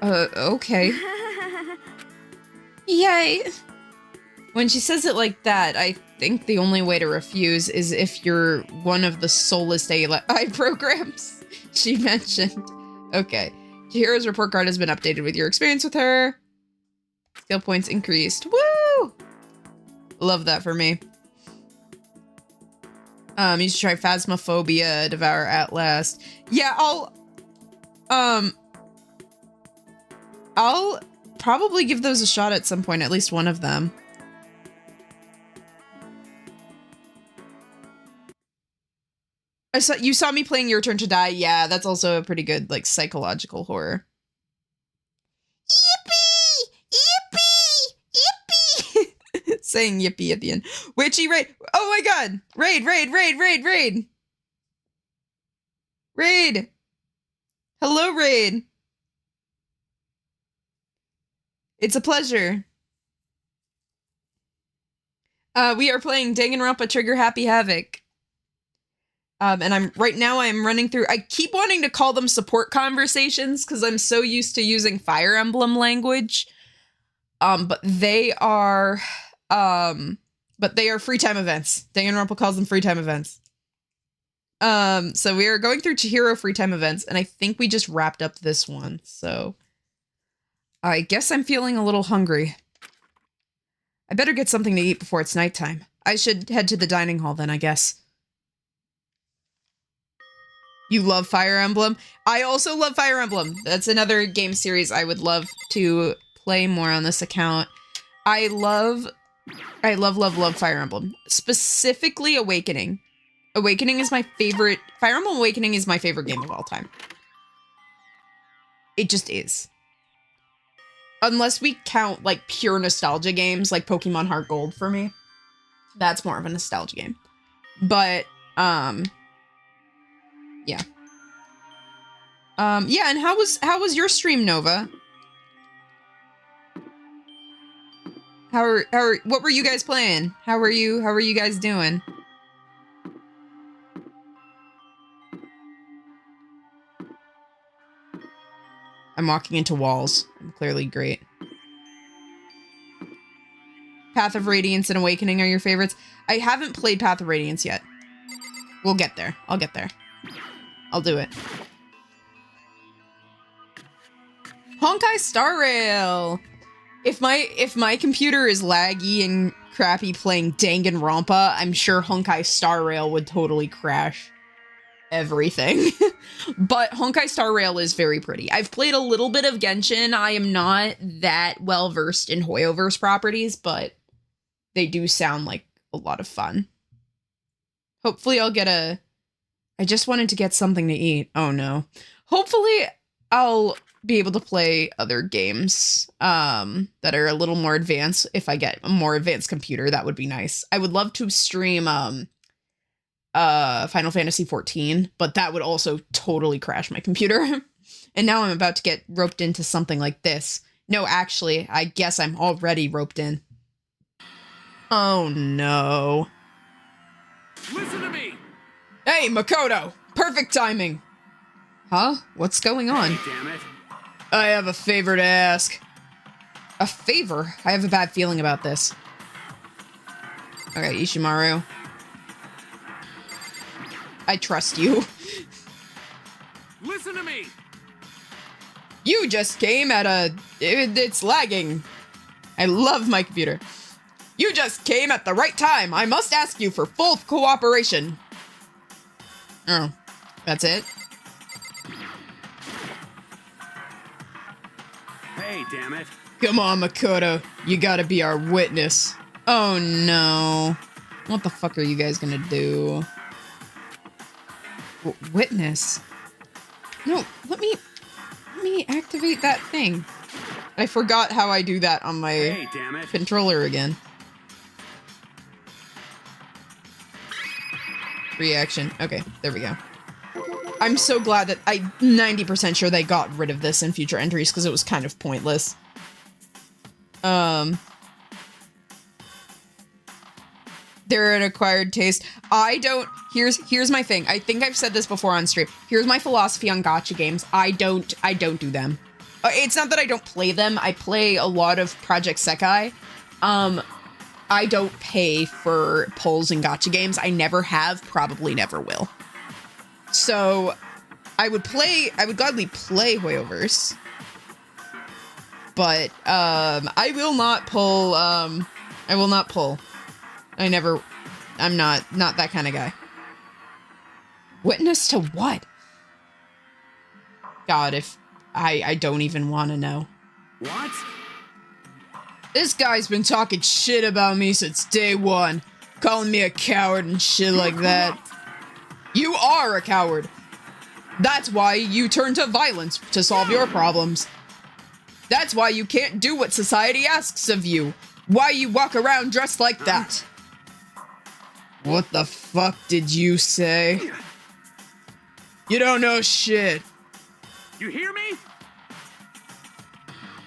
Okay. Yay. When she says it like that, I think the only way to refuse is if you're one of the soulless AI programs she mentioned. Okay. Chihiro's report card has been updated with your experience with her. Skill points increased. Woo! Love that for me. You should try Phasmophobia, Devour at Last. Yeah, I'll probably give those a shot at some point, at least one of them. You saw me playing Your Turn to Die. Yeah, that's also a pretty good, like, psychological horror. Yippee! Yippee! Yippee! Saying yippee at the end. Witchy raid. Oh my god! Raid! Raid! Hello, Raid! It's a pleasure. We are playing Danganronpa Trigger Happy Havoc. And I'm running through, I keep wanting to call them support conversations because I'm so used to using Fire Emblem language. But they are free time events. Danganronpa calls them free time events. So we are going through Chihiro free time events, and I think we just wrapped up this one. So I guess I'm feeling a little hungry. I better get something to eat before it's nighttime. I should head to the dining hall then, I guess. You love Fire Emblem? I also love Fire Emblem. That's another game series I would love to play more on this account. I love Fire Emblem. Specifically Awakening. Awakening is my favorite. Fire Emblem Awakening is my favorite game of all time. It just is. Unless we count, like, pure nostalgia games, like Pokemon Heart Gold for me. That's more of a nostalgia game. But, yeah. Yeah, and how was your stream, Nova? What were you guys playing? How are you guys doing? I'm walking into walls. I'm clearly great. Path of Radiance and Awakening are your favorites? I haven't played Path of Radiance yet. We'll get there. I'll get there. I'll do it. Honkai Star Rail! If my computer is laggy and crappy playing Danganronpa, I'm sure Honkai Star Rail would totally crash everything. But Honkai Star Rail is very pretty. I've played a little bit of Genshin. I am not that well versed in Hoyoverse properties, but they do sound like a lot of fun. Hopefully I'll get I just wanted to get something to eat. Oh no. Hopefully I'll be able to play other games that are a little more advanced. If I get a more advanced computer, that would be nice. I would love to stream Final Fantasy 14, but that would also totally crash my computer. And now I'm about to get roped into something like this. No, actually, I guess I'm already roped in. Oh no. Listen to me! Hey, Makoto! Perfect timing! Huh? What's going on? Hey, damn it. I have a favor to ask. A favor? I have a bad feeling about this. Okay, Ishimaru. I trust you. Listen to me! You just came at a... It's lagging. I love my computer. You just came at the right time. I must ask you for full cooperation. Oh, that's it? Hey, damn it. Come on, Makoto. You gotta be our witness. Oh, no. What the fuck are you guys gonna do? Witness? No, let me activate that thing. I forgot how I do that on my Hey, damn it. controller again. Reaction. Okay, there we go. I'm so glad that I'm 90% sure they got rid of this in future entries because it was kind of pointless. They're an acquired taste. I don't... Here's my thing. I think I've said this before on stream. Here's my philosophy on gacha games. I don't do them. It's not that I don't play them. I play a lot of Project Sekai. I don't pay for pulls in gacha games. I never have, probably never will. So, I would gladly play Hoyoverse. But, I will not pull, I'm not that kind of guy. Witness to what? God, if I don't even want to know. What? This guy's been talking shit about me since day one, calling me a coward and shit like that. You are a coward. That's why you turn to violence to solve your problems. That's why you can't do what society asks of you. Why you walk around dressed like that. What the fuck did you say? You don't know shit. You hear me?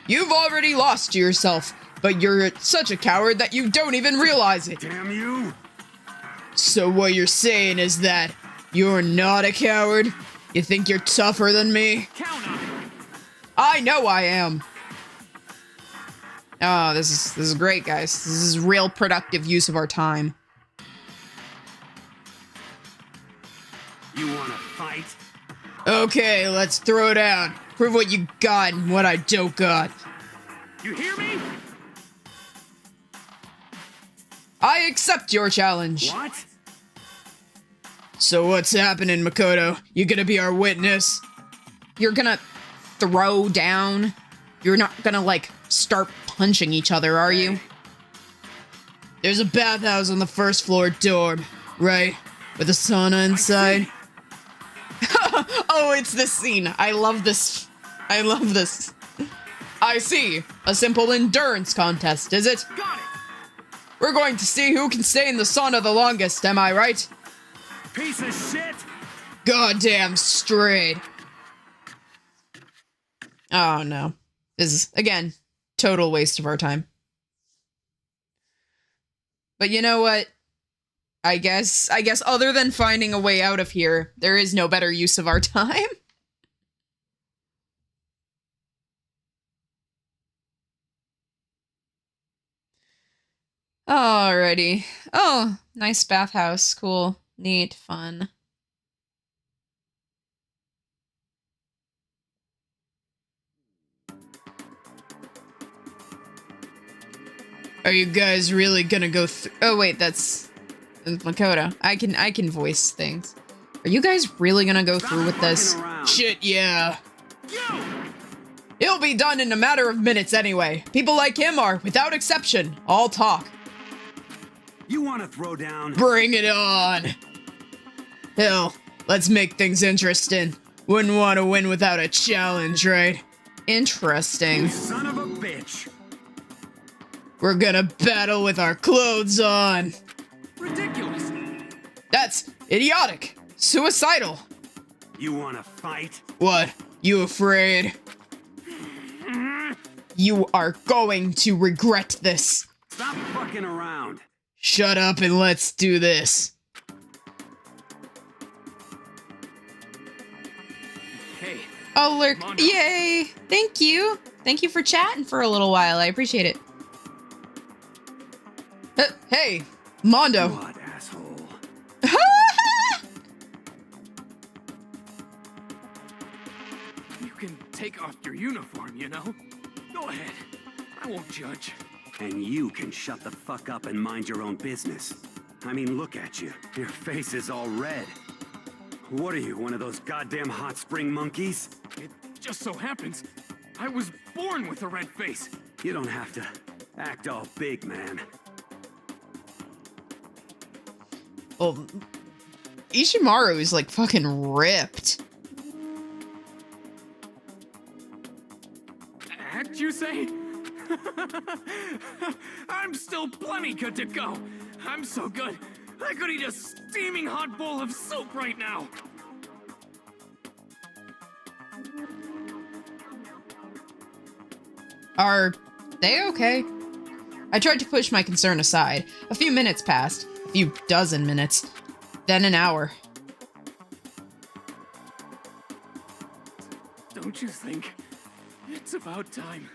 You've already lost yourself, but you're such a coward that you don't even realize it. Damn you. So what you're saying is that you're not a coward? You think you're tougher than me? Count on it. I know I am. Oh, this is great, guys. This is real productive use of our time. You wanna fight? Okay, let's throw down. Prove what you got and what I don't got. You hear me? I accept your challenge. What? So what's happening, Makoto? You gonna be our witness? You're gonna throw down? You're not gonna, like, start punching each other, are you? There's a bathhouse on the first floor dorm, right? With a sauna inside. Oh, it's this scene. I love this. I love this. I see. A simple endurance contest, is it? Got it. We're going to see who can stay in the sauna the longest, am I right? Piece of shit. Goddamn straight. Oh no. This is, again, total waste of our time. But you know what? I guess other than finding a way out of here, there is no better use of our time. Alrighty. Oh, nice bathhouse. Cool. Neat. Fun. Are you guys really gonna go through? Oh wait, that's Makoto. I can voice things. Are you guys really gonna go through with this? Shit, yeah. It'll be done in a matter of minutes anyway. People like him are, without exception, all talk. You wanna throw down? Bring it on. Hell, let's make things interesting. Wouldn't want to win without a challenge, right? Interesting. You son of a bitch. We're gonna battle with our clothes on. Ridiculous. That's Idiotic. Suicidal. You wanna fight? What? You afraid? You are going to regret this. Stop fucking around. Shut up and let's do this. Hey, Oh, Lurk. Mondo. Yay. Thank you. Thank you for chatting for a little while. I appreciate it. Hey, Mondo. What, asshole? you can take off your uniform, you know? Go ahead. I won't judge. And you can shut the fuck up and mind your own business. I mean, look at you. Your face is all red. What are you, one of those goddamn hot spring monkeys? It just so happens I was born with a red face. You don't have to act all big, man. Well, Ishimaru is like fucking ripped. Act, you say? I'm still plenty good to go. I'm so good, I could eat a steaming hot bowl of soup right now. Are they okay? I tried to push my concern aside. A few minutes passed. A few dozen minutes. Then an hour. Don't you think it's about time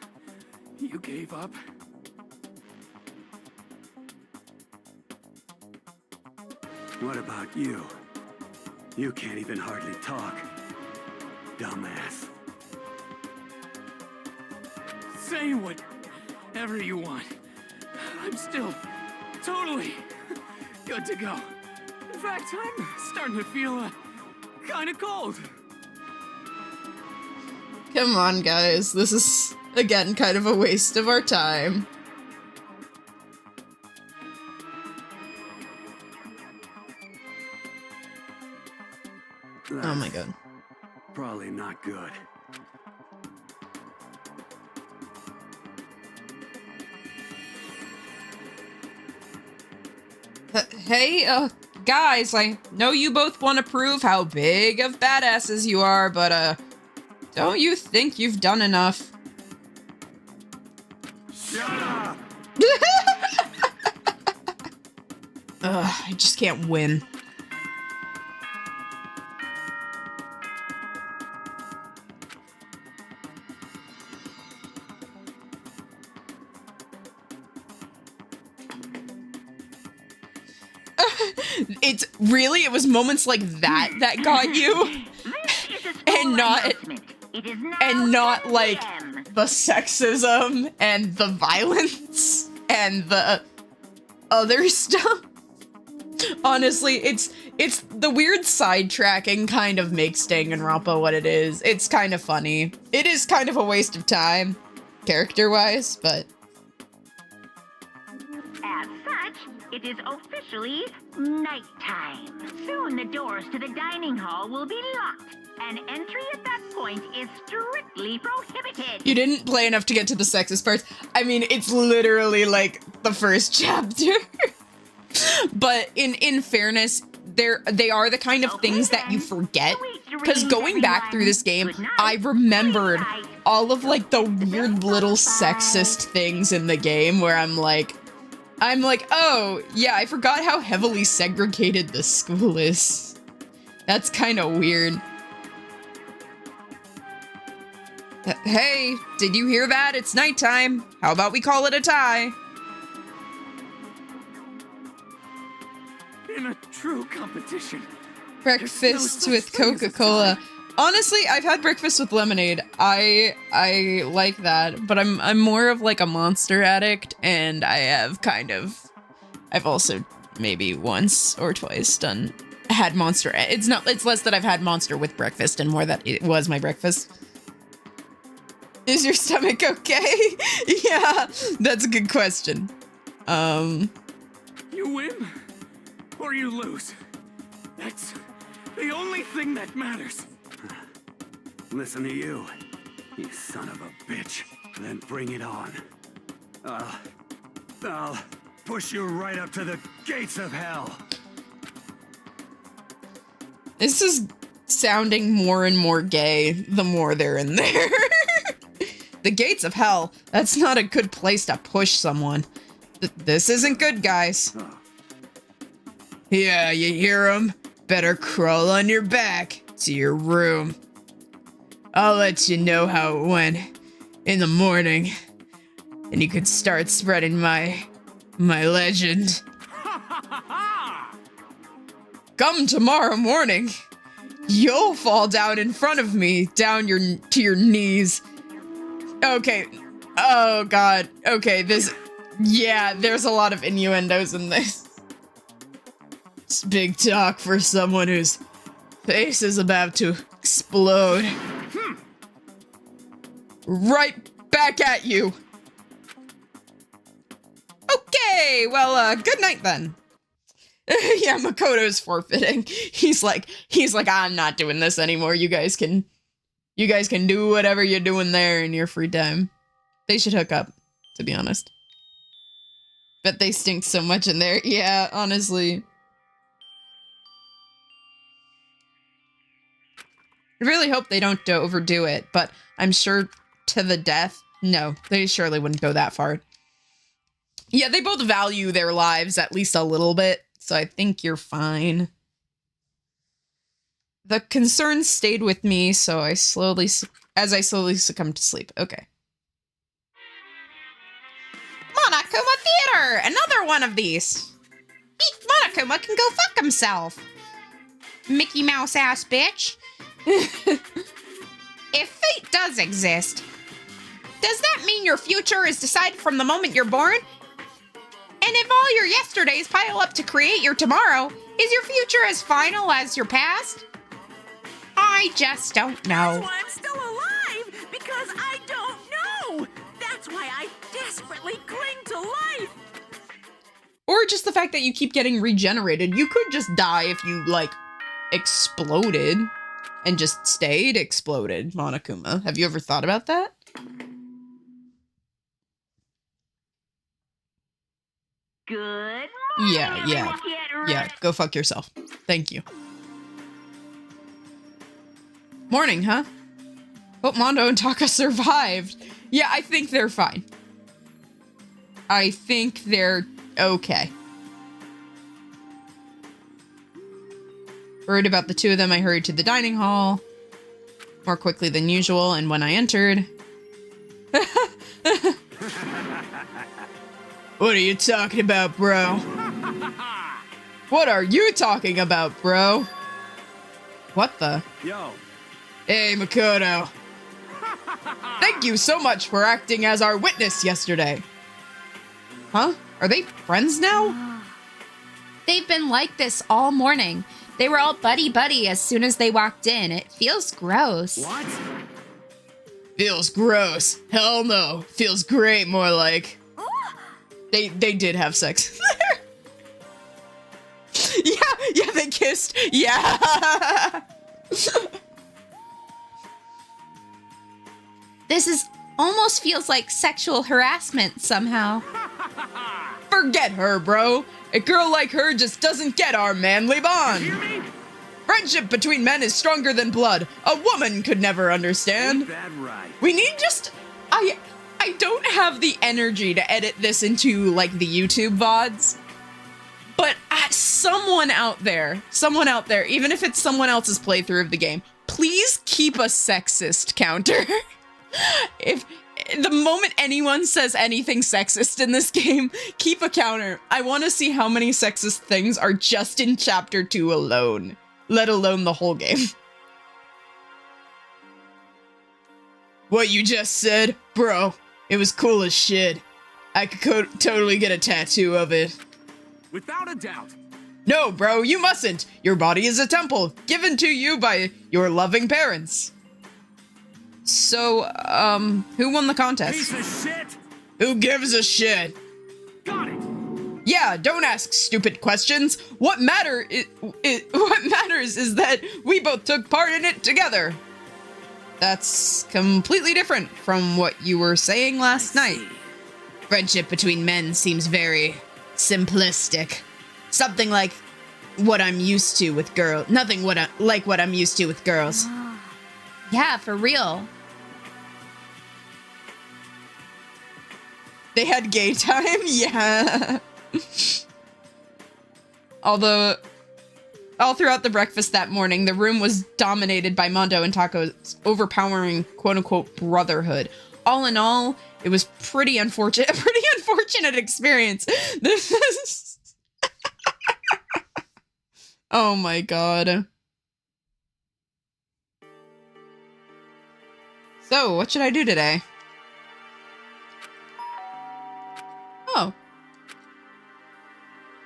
you gave up? What about you? You can't even hardly talk. Dumbass. Say whatever you want. I'm still totally good to go. In fact, I'm starting to feel kind of cold. Come on, guys. This is, again, kind of a waste of our time. Oh my god. Probably not good. Hey, guys, I know you both want to prove how big of badasses you are, but, don't you think you've done enough? Shut up! Ugh, I just can't win. It's really, it was moments like that that got you, and not like the sexism and the violence and the other stuff. Honestly, it's the weird sidetracking kind of makes Danganronpa what it is. It's kind of funny. It is kind of a waste of time, character-wise, but As such, it is officially nighttime. Soon the doors to the dining hall will be locked, and entry at that point is strictly prohibited. you didn't play enough to get to the sexist parts. I mean, it's literally like the first chapter. But in fairness, they are the kind of things that you forget. Because going back through this game, I remembered all of like the weird little sexist things in the game where I'm like, oh, yeah, I forgot how heavily segregated the school is. That's kind of weird. Hey, did you hear that? It's nighttime. How about we call it a tie? In a true competition. Breakfast with Coca-Cola. Honestly, I've had breakfast with lemonade. I like that, but I'm more of like a Monster addict, and I've also maybe once or twice had Monster. It's less that I've had Monster with breakfast and more that it was my breakfast. Is your stomach okay? Yeah, that's a good question. You win or you lose. That's the only thing that matters. Listen to you, you son of a bitch. Then bring it on. I'll push you right up to the gates of hell. This is sounding more and more gay the more they're in there. The gates of hell. That's not a good place to push someone. This isn't good, guys. Yeah, you hear him? Better crawl on your back to your room. I'll let you know how it went in the morning, and you can start spreading my legend. Come tomorrow morning, you'll fall down in front of me, down to your knees. Okay. Oh God. Okay, yeah, there's a lot of innuendos in this. It's big talk for someone whose face is about to explode. Right back at you. Okay, well, good night then. Yeah, Makoto's forfeiting. He's like, I'm not doing this anymore. You guys can do whatever you're doing there in your free time. They should hook up, to be honest. Bet they stink so much in there. Yeah, honestly. I really hope they don't overdo it, but I'm sure to the death, no, they surely wouldn't go that far. Yeah, they both value their lives at least a little bit, so I think you're fine. The concerns stayed with me, so as I slowly succumbed to sleep. Okay. Monokuma Theater! Another one of these! Monokuma can go fuck himself! Mickey Mouse ass bitch! If fate does exist, does that mean your future is decided from the moment you're born? And if all your yesterdays pile up to create your tomorrow, is your future as final as your past? I just don't know. That's why I'm still alive, because I don't know. That's why I desperately cling to life. Or just the fact that you keep getting regenerated. You could just die if you, like, exploded and just stayed exploded, Monokuma. Have you ever thought about that? Good Yeah, morning, yeah. Get Yeah, ready. go fuck yourself. Thank you. Morning, huh? Hope Mondo and Taka survived. Yeah, I think they're fine. I think they're okay. Worried about the two of them, I hurried to the dining hall more quickly than usual, and when I entered... What are you talking about, bro? What are you talking about, bro? What the? Yo, Hey, Makoto. Thank you so much for acting as our witness yesterday. Huh? Are they friends now? They've been like this all morning. They were all buddy-buddy as soon as they walked in. It feels gross. what? Feels gross. Hell no. Feels great, more like. They did have sex. Yeah, they kissed. Yeah. This almost feels like sexual harassment somehow. Forget her, bro. A girl like her just doesn't get our manly bond. Hear me? Friendship between men is stronger than blood. A woman could never understand. Ain't that right? We need just... I don't have the energy to edit this into, like, the YouTube VODs. But someone out there, even if it's someone else's playthrough of the game, please keep a sexist counter. If the moment anyone says anything sexist in this game, keep a counter. I want to see how many sexist things are just in Chapter 2 alone, let alone the whole game. What you just said? Bro, it was cool as shit. I could totally get a tattoo of it. Without a doubt. No, bro, you mustn't. Your body is a temple, given to you by your loving parents. So, who won the contest? Piece of shit! Who gives a shit? Got it! Yeah, don't ask stupid questions. What matters is that we both took part in it together. That's completely different from what you were saying last night. Friendship between men seems very simplistic. Something like what I'm used to with girls. Nothing like what I'm used to with girls. Yeah, for real. They had gay time? Yeah. Although, all throughout the breakfast that morning, the room was dominated by Mondo and Taco's overpowering quote-unquote brotherhood. All in all, it was a pretty unfortunate experience. This is... Oh my god. So, what should I do today? Oh.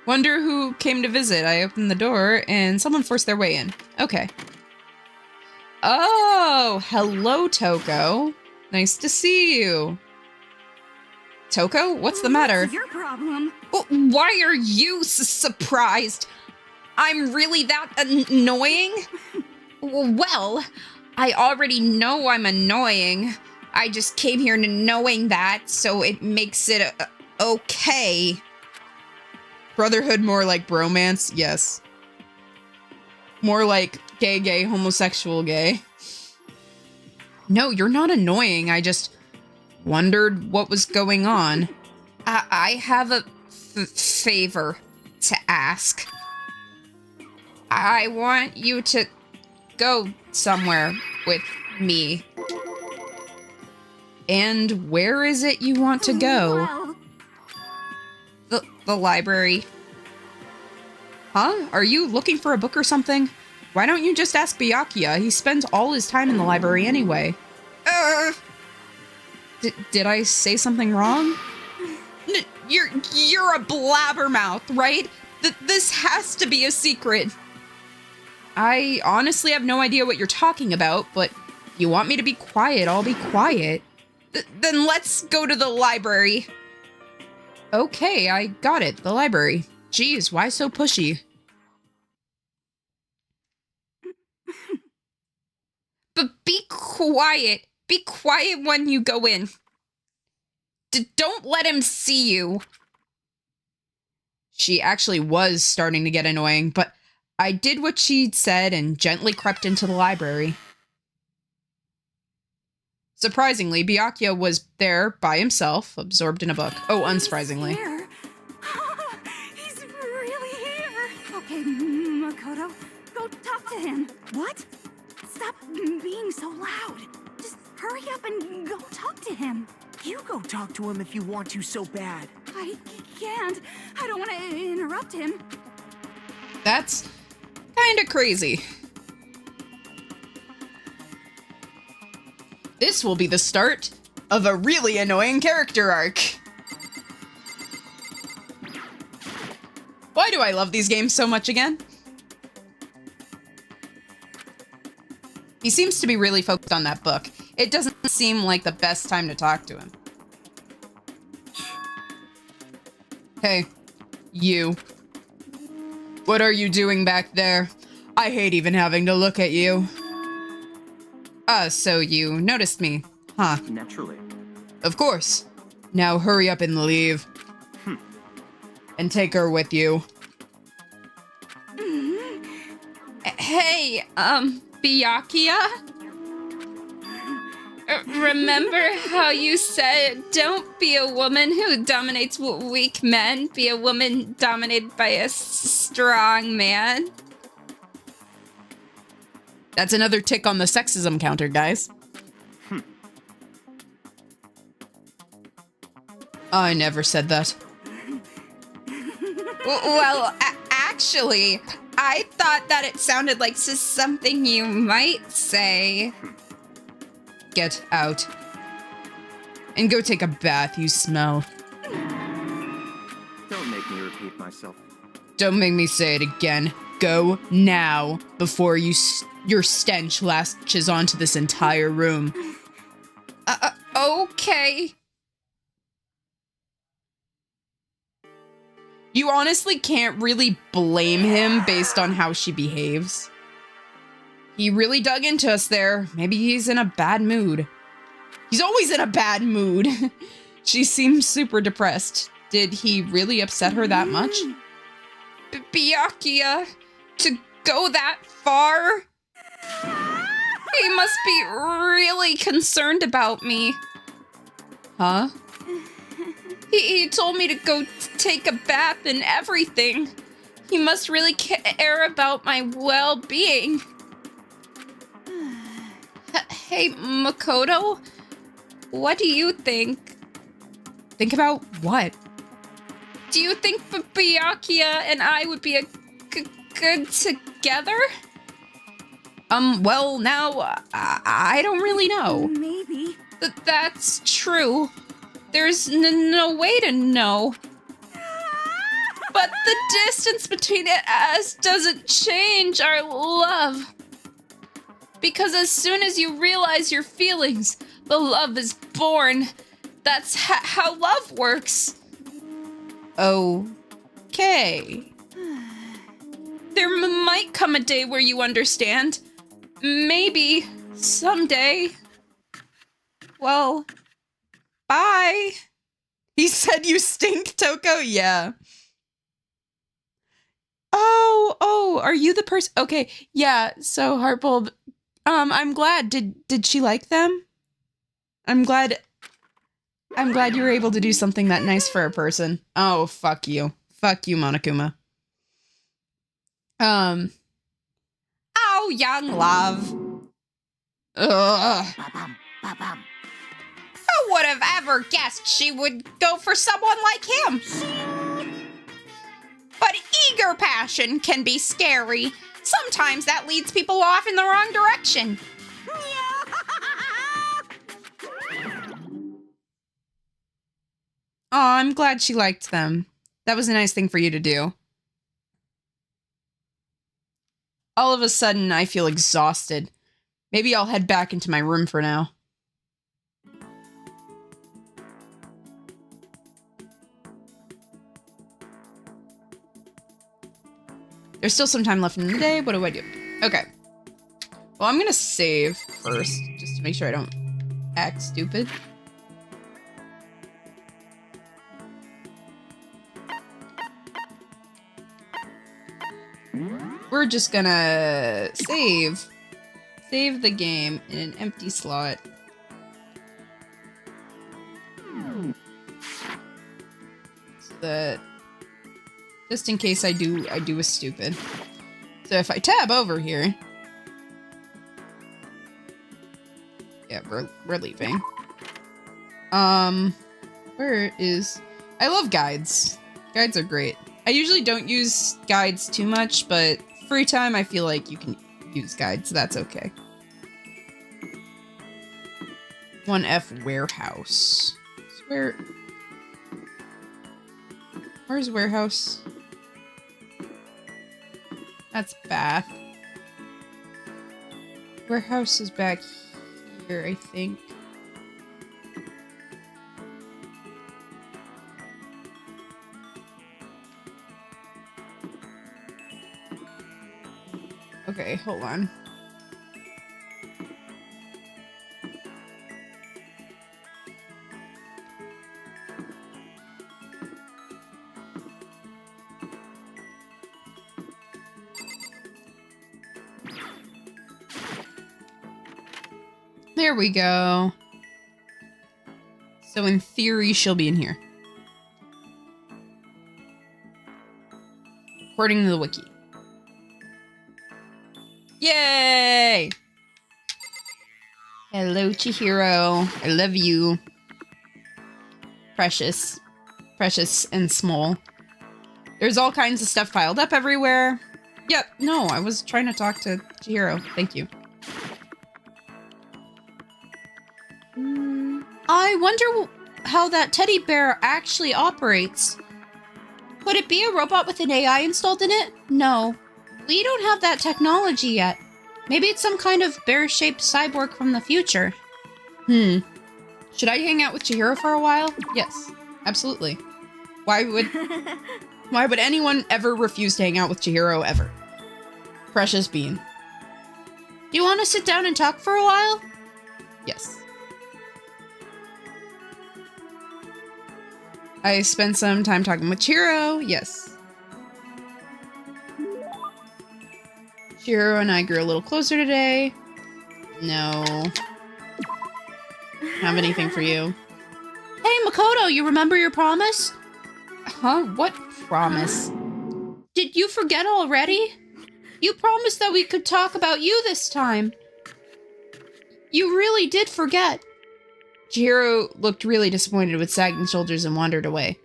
Wonder who came to visit. I opened the door and someone forced their way in. Okay. Oh, hello, Toko. Nice to see you. Toko, what's the matter? What's your problem? Well, why are you surprised? I'm really that annoying? Well, I already know I'm annoying. I just came here knowing that, so it makes it okay. Brotherhood more like bromance? Yes. More like gay, homosexual gay. No, you're not annoying. I just wondered what was going on. I have a favor to ask. I want you to go somewhere with me. And where is it you want to go? Well, The library. Huh? Are you looking for a book or something? Why don't you just ask Byakuya? He spends all his time in the library anyway. Did I say something wrong? You're a blabbermouth, right? This has to be a secret. I honestly have no idea what you're talking about, but if you want me to be quiet, I'll be quiet. Then let's go to the library. Okay, I got it. The library. Jeez, why so pushy? But be quiet. Be quiet when you go in. Don't let him see you. She actually was starting to get annoying, but I did what she'd said and gently crept into the library. Surprisingly, Byakuya was there by himself, absorbed in a book. Oh, unsurprisingly. here. He's really here. Okay, Makoto, go talk to him. What? Stop being so loud. Just hurry up and go talk to him. You go talk to him if you want to so bad. I can't. I don't want to interrupt him. That's kinda crazy. This will be the start of a really annoying character arc. Why do I love these games so much again? He seems to be really focused on that book. It doesn't seem like the best time to talk to him. Hey, you. What are you doing back there? I hate even having to look at you. So you noticed me, huh? Naturally. Of course. Now hurry up and leave. And take her with you. Hey, Byakuya? Remember how you said, don't be a woman who dominates weak men, be a woman dominated by a strong man? That's another tick on the sexism counter, guys. I never said that. Well, actually, I thought that it sounded like something you might say. Get out. And go take a bath, you smell. Don't make me repeat myself. Don't make me say it again. Go now, before your stench latches onto this entire room. Okay. You honestly can't really blame him based on how she behaves. He really dug into us there. Maybe he's in a bad mood. He's always in a bad mood. She seems super depressed. Did he really upset her that much? Byakuya to go that far? He must be really concerned about me. Huh? He told me to go take a bath and everything. He must really care about my well-being. Hey, Makoto, what do you think? Think about what? Do you think Byakuya and I would be good together? Well, now, I don't really know. Maybe. That's true. There's no way to know. But the distance between us doesn't change our love. Because as soon as you realize your feelings, the love is born. That's how love works. Okay. There might come a day where you understand. Maybe. Someday. Well, bye. He said you stink, Toko? Yeah. Oh, are you the person? Okay, yeah, so Heartbulb, I'm glad. Did she like them? I'm glad you were able to do something that nice for a person. Oh, fuck you. Fuck you, Monokuma. Oh, young love. Ugh. Who would have ever guessed she would go for someone like him? But eager passion can be scary. Sometimes that leads people off in the wrong direction. Oh, I'm glad she liked them. That was a nice thing for you to do. All of a sudden, I feel exhausted. Maybe I'll head back into my room for now. There's still some time left in the day. What do I do? Okay. Well, I'm gonna save first, just to make sure I don't act stupid. We're just gonna save the game in an empty slot. So that just in case I do a stupid. So if I tab over here, yeah, we're leaving. Where is? I love guides. Guides are great. I usually don't use guides too much, but free time I feel like you can use guides. That's okay. 1F warehouse. Where's warehouse? That's bath. Warehouse is back here, I think. Okay, hold on. There we go. So in theory, she'll be in here. According to the wiki. Yay! Hello, Chihiro. I love you. Precious. Precious and small. There's all kinds of stuff piled up everywhere. Yep, no, I was trying to talk to Chihiro. Thank you. I wonder how that teddy bear actually operates. Could it be a robot with an AI installed in it? No. We don't have that technology yet. Maybe it's some kind of bear-shaped cyborg from the future. Should I hang out with Chihiro for a while? Yes, absolutely. Why would anyone ever refuse to hang out with Chihiro ever? Precious bean. Do you want to sit down and talk for a while? Yes. I spent some time talking with Chihiro. Yes. Chihiro and I grew a little closer today. No. Have anything for you. Hey, Makoto, you remember your promise? Huh? What promise? Did you forget already? You promised that we could talk about you this time. You really did forget. Chihiro looked really disappointed with sagging shoulders and wandered away.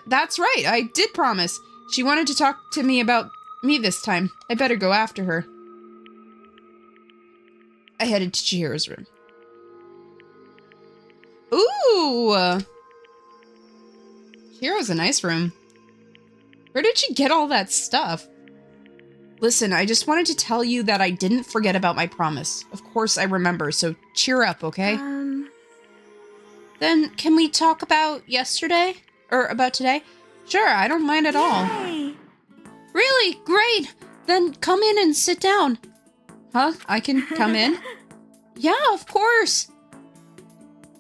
That's right, I did promise. She wanted to talk to me about me this time. I better go after her. I headed to Chihiro's room. Ooh! Chihiro's a nice room. Where did she get all that stuff? Listen, I just wanted to tell you that I didn't forget about my promise. Of course I remember, so cheer up, okay? Then can we talk about yesterday? Or about today? Sure, I don't mind at all. Yay. Really? Great! Then come in and sit down. Huh? I can come in? Yeah, of course.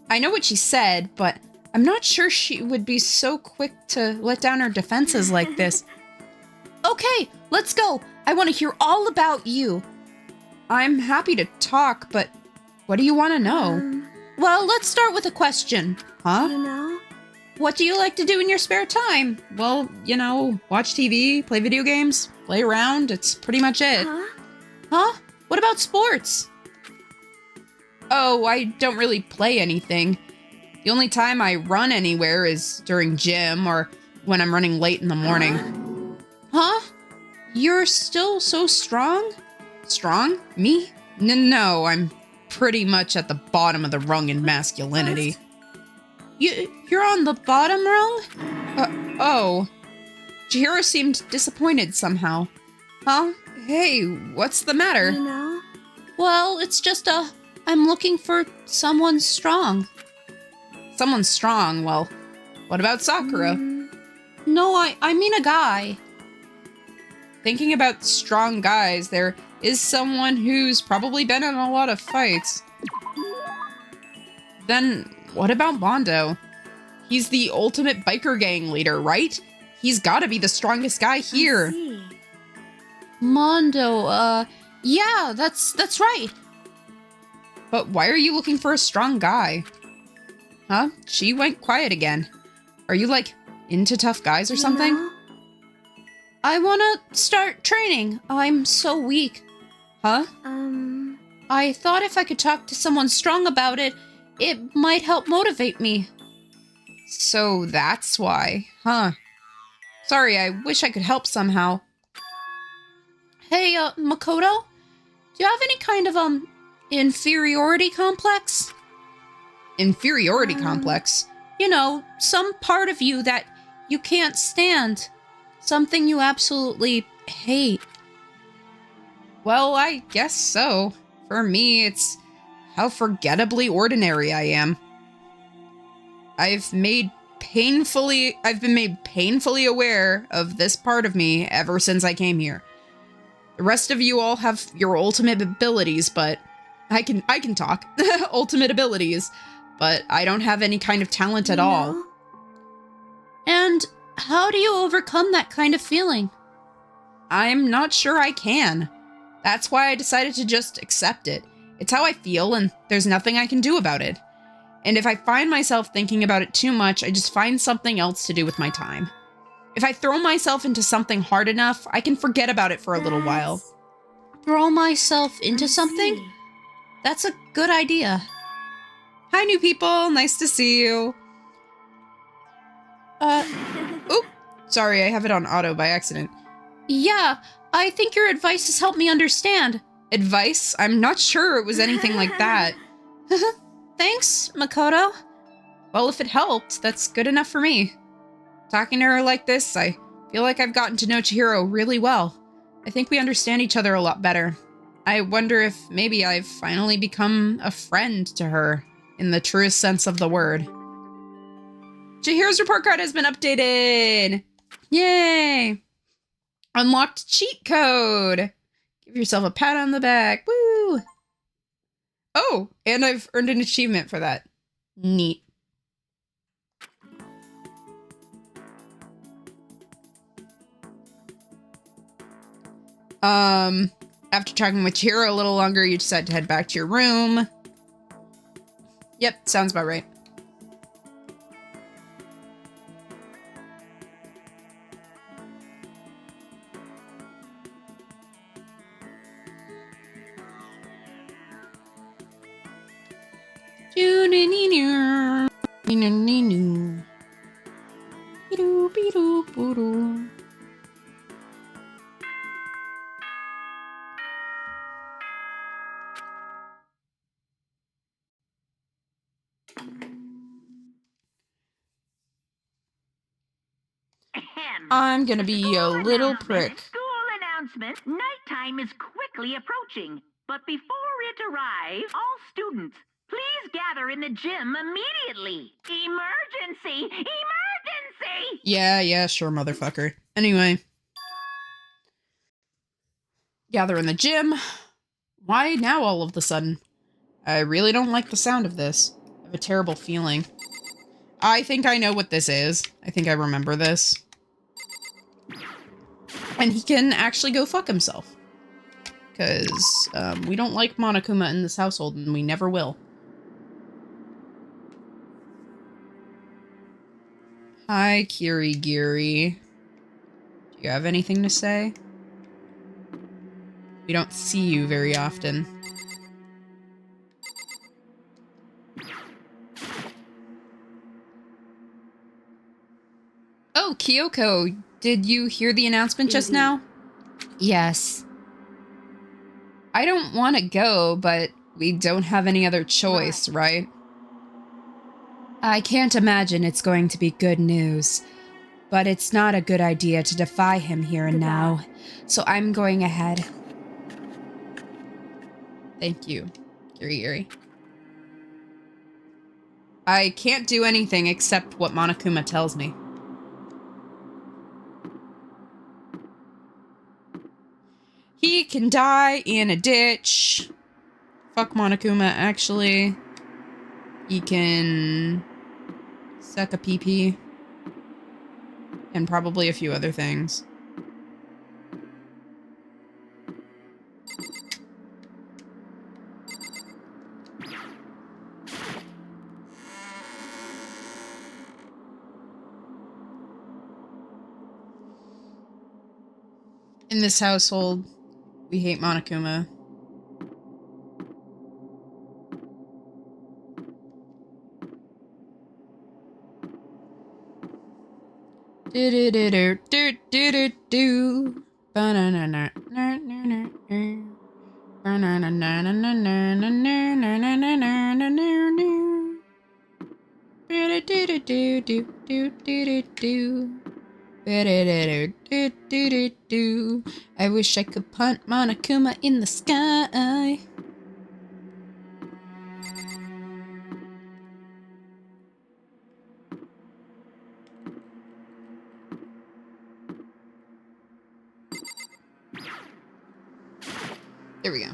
I know what she said, but I'm not sure she would be so quick to let down her defenses like this. Okay, let's go. I want to hear all about you. I'm happy to talk, but what do you want to know? Well, let's start with a question. Huh? You know? What do you like to do in your spare time? Well, you know, watch TV, play video games, play around. It's pretty much it. Huh? What about sports? Oh, I don't really play anything. The only time I run anywhere is during gym or when I'm running late in the morning. Huh? You're still so strong? Strong? Me? No, I'm pretty much at the bottom of the rung in masculinity. You're on the bottom rung? Oh. Chihiro seemed disappointed somehow. Huh? Hey, what's the matter? You know? Well, it's just I'm looking for someone strong. Someone strong? Well, what about Sakura? No, I mean a guy. Thinking about strong guys, there is someone who's probably been in a lot of fights. Then, what about Mondo? He's the ultimate biker gang leader, right? He's gotta be the strongest guy here. Mondo, yeah, that's right. But why are you looking for a strong guy? Huh? She went quiet again. Are you, like, into tough guys or something? You know? I wanna start training. I'm so weak. Huh? I thought if I could talk to someone strong about it, it might help motivate me. So that's why, huh? Sorry, I wish I could help somehow. Hey, Makoto? Do you have any kind of, inferiority complex? Inferiority complex? You know, some part of you that you can't stand. Something you absolutely hate. Well, I guess so. For me, it's how forgettably ordinary I am. I've been made painfully aware of this part of me ever since I came here. The rest of you all have your ultimate abilities, but I can talk. Ultimate abilities, but I don't have any kind of talent at all. And how do you overcome that kind of feeling? I'm not sure I can. That's why I decided to just accept it. It's how I feel, and there's nothing I can do about it. And if I find myself thinking about it too much, I just find something else to do with my time. If I throw myself into something hard enough, I can forget about it for a little while. Throw myself into something? That's a good idea. Hi, new people. Nice to see you. Oop. Sorry, I have it on auto by accident. Yeah, I think your advice has helped me understand. Advice? I'm not sure it was anything like that. Thanks, Makoto. Well, if it helped, that's good enough for me. Talking to her like this, I feel like I've gotten to know Chihiro really well. I think we understand each other a lot better. I wonder if maybe I've finally become a friend to her, in the truest sense of the word. Chihiro's report card has been updated! Yay! Unlocked cheat code! Give yourself a pat on the back. Woo! Oh, and I've earned an achievement for that. Neat. After talking with Chihiro a little longer, you decide to head back to your room. Yep, sounds about right. I'm gonna be a little prick. School announcement. Nighttime is quickly approaching. But before it arrives, all students, please gather in the gym immediately. Emergency! Emergency! Yeah, sure, motherfucker. Anyway. Gather in the gym. Why now all of a sudden? I really don't like the sound of this. I have a terrible feeling. I think I know what this is. I think I remember this. And he can actually go fuck himself. Because we don't like Monokuma in this household, and we never will. Hi, Kirigiri. Do you have anything to say? We don't see you very often. Oh, Kyoko, did you hear the announcement just now? Yes. I don't want to go, but we don't have any other choice, right? I can't imagine it's going to be good news, but it's not a good idea to defy him here and now, so I'm going ahead. Thank you, Kirigiri. I can't do anything except what Monokuma tells me. He can die in a ditch. Fuck Monokuma, actually. He can suck a pee-pee. And probably a few other things. In this household, we hate Monokuma. Do do do do do do do do. Ba-na-na-na, na-na-na-na. Ba-na-na-na-na-na-na-na-na-na-na-na-na-na. Do-do-do-do-do-do-do-do-do. Ba-da-da-do-do-do-do. I wish I could punt Monokuma in the sky. There we go.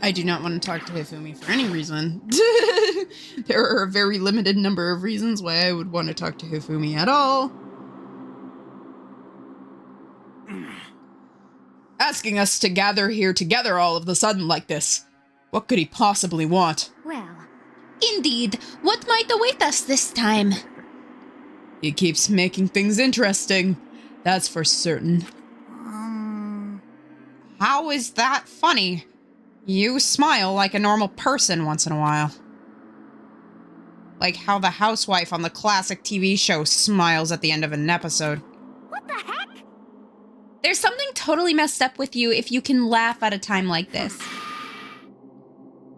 I do not want to talk to Hifumi for any reason. There are a very limited number of reasons why I would want to talk to Hifumi at all. Asking us to gather here together all of a sudden like this. What could he possibly want? Well, Indeed, what might await us this time? He keeps making things interesting. That's for certain. How is that funny? You smile like a normal person once in a while. Like how the housewife on the classic TV show smiles at the end of an episode. what the heck? There's something totally messed up with you if you can laugh at a time like this.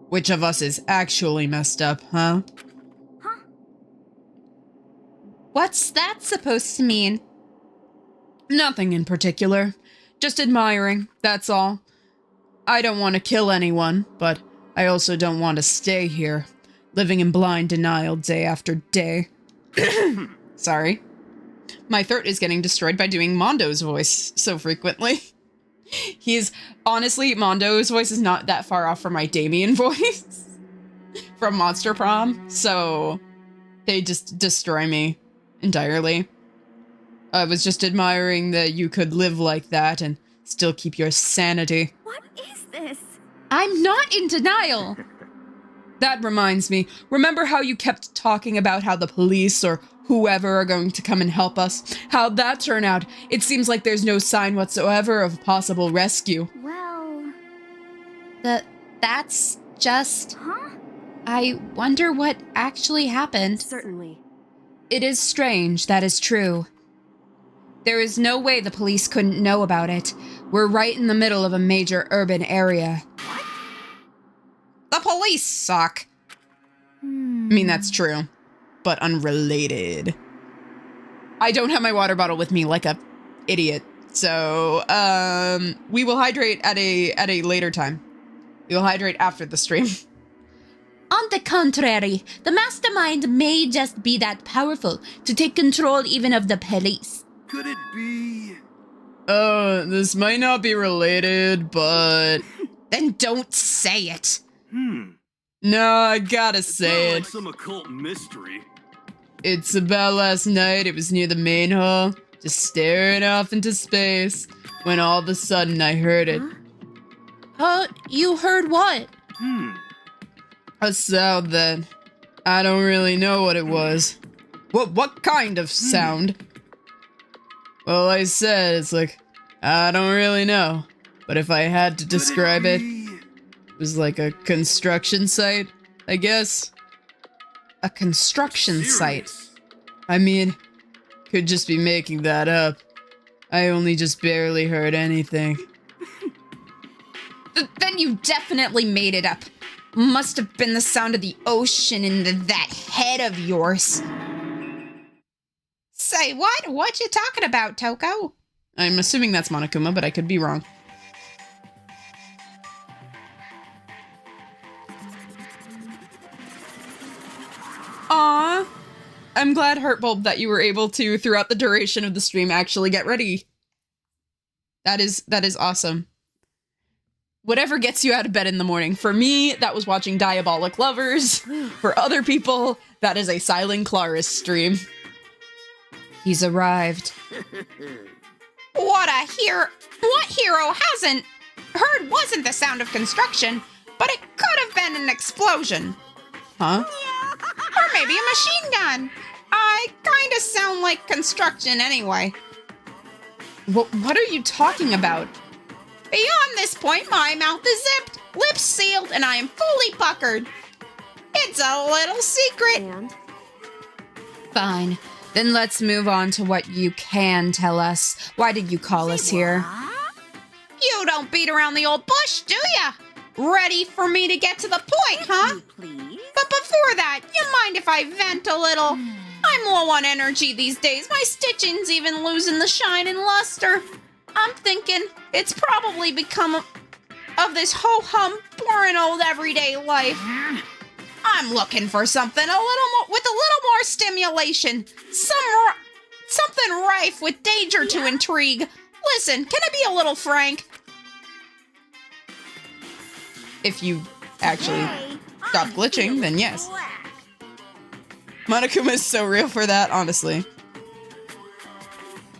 Which of us is actually messed up, huh? What's that supposed to mean? Nothing in particular. Just admiring, that's all. I don't want to kill anyone, but I also don't want to stay here, living in blind denial day after day. Sorry. My throat is getting destroyed by doing Mondo's voice so frequently. Honestly, Mondo's voice is not that far off from my Damien voice from Monster Prom, so they just destroy me entirely. I was just admiring that you could live like that and still keep your sanity. What is this? I'm not in denial! That reminds me, remember how you kept talking about how the police or whoever are going to come and help us? How'd that turn out? It seems like there's no sign whatsoever of possible rescue. Well... That's just... Huh? I wonder what actually happened. Certainly. It is strange, that is true. There is no way the police couldn't know about it. We're right in the middle of a major urban area. What? The police suck. I mean, that's true, but unrelated. I don't have my water bottle with me like a idiot, so we will hydrate at a later time. We will hydrate after the stream. On the contrary, the mastermind may just be that powerful to take control even of the police. Could it be? This might not be related, but... Then don't say it! No, I gotta say it. Some occult mystery. It's about last night, it was near the main hall, just staring off into space, when all of a sudden I heard it. You heard what? A sound that... I don't really know what it was. What kind of sound? Well, I said, it's like, I don't really know. But if I had to describe it was like a construction site, I guess. A construction site. I mean, could just be making that up. I only just barely heard anything. Then you definitely made it up. Must have been the sound of the ocean in that head of yours. Say what? What you talking about, Toko? I'm assuming that's Monokuma, but I could be wrong. Aww. I'm glad, Heartbulb, that you were able to, throughout the duration of the stream, actually get ready. That is awesome. Whatever gets you out of bed in the morning. For me, that was watching Diabolic Lovers. For other people, that is a Cylen Claris stream. He's arrived. What hero hasn't heard wasn't the sound of construction, but it could have been an explosion. Huh? Or maybe a machine gun. I kinda sound like construction anyway. What are you talking about? Beyond this point, my mouth is zipped, lips sealed, and I am fully puckered. It's a little secret. And? Fine. Then let's move on to what you can tell us. Why did you call us here? You don't beat around the old bush, do ya? Ready for me to get to the point, huh? Please? But before that, you mind if I vent a little? I'm low on energy these days. My stitching's even losing the shine and luster. I'm thinking it's probably become of this ho-hum, boring old everyday life. I'm looking for something with a little more stimulation. Something rife with danger to intrigue. Listen, can I be a little frank? If you actually stop glitching, then yes. Monokuma is so real for that, honestly.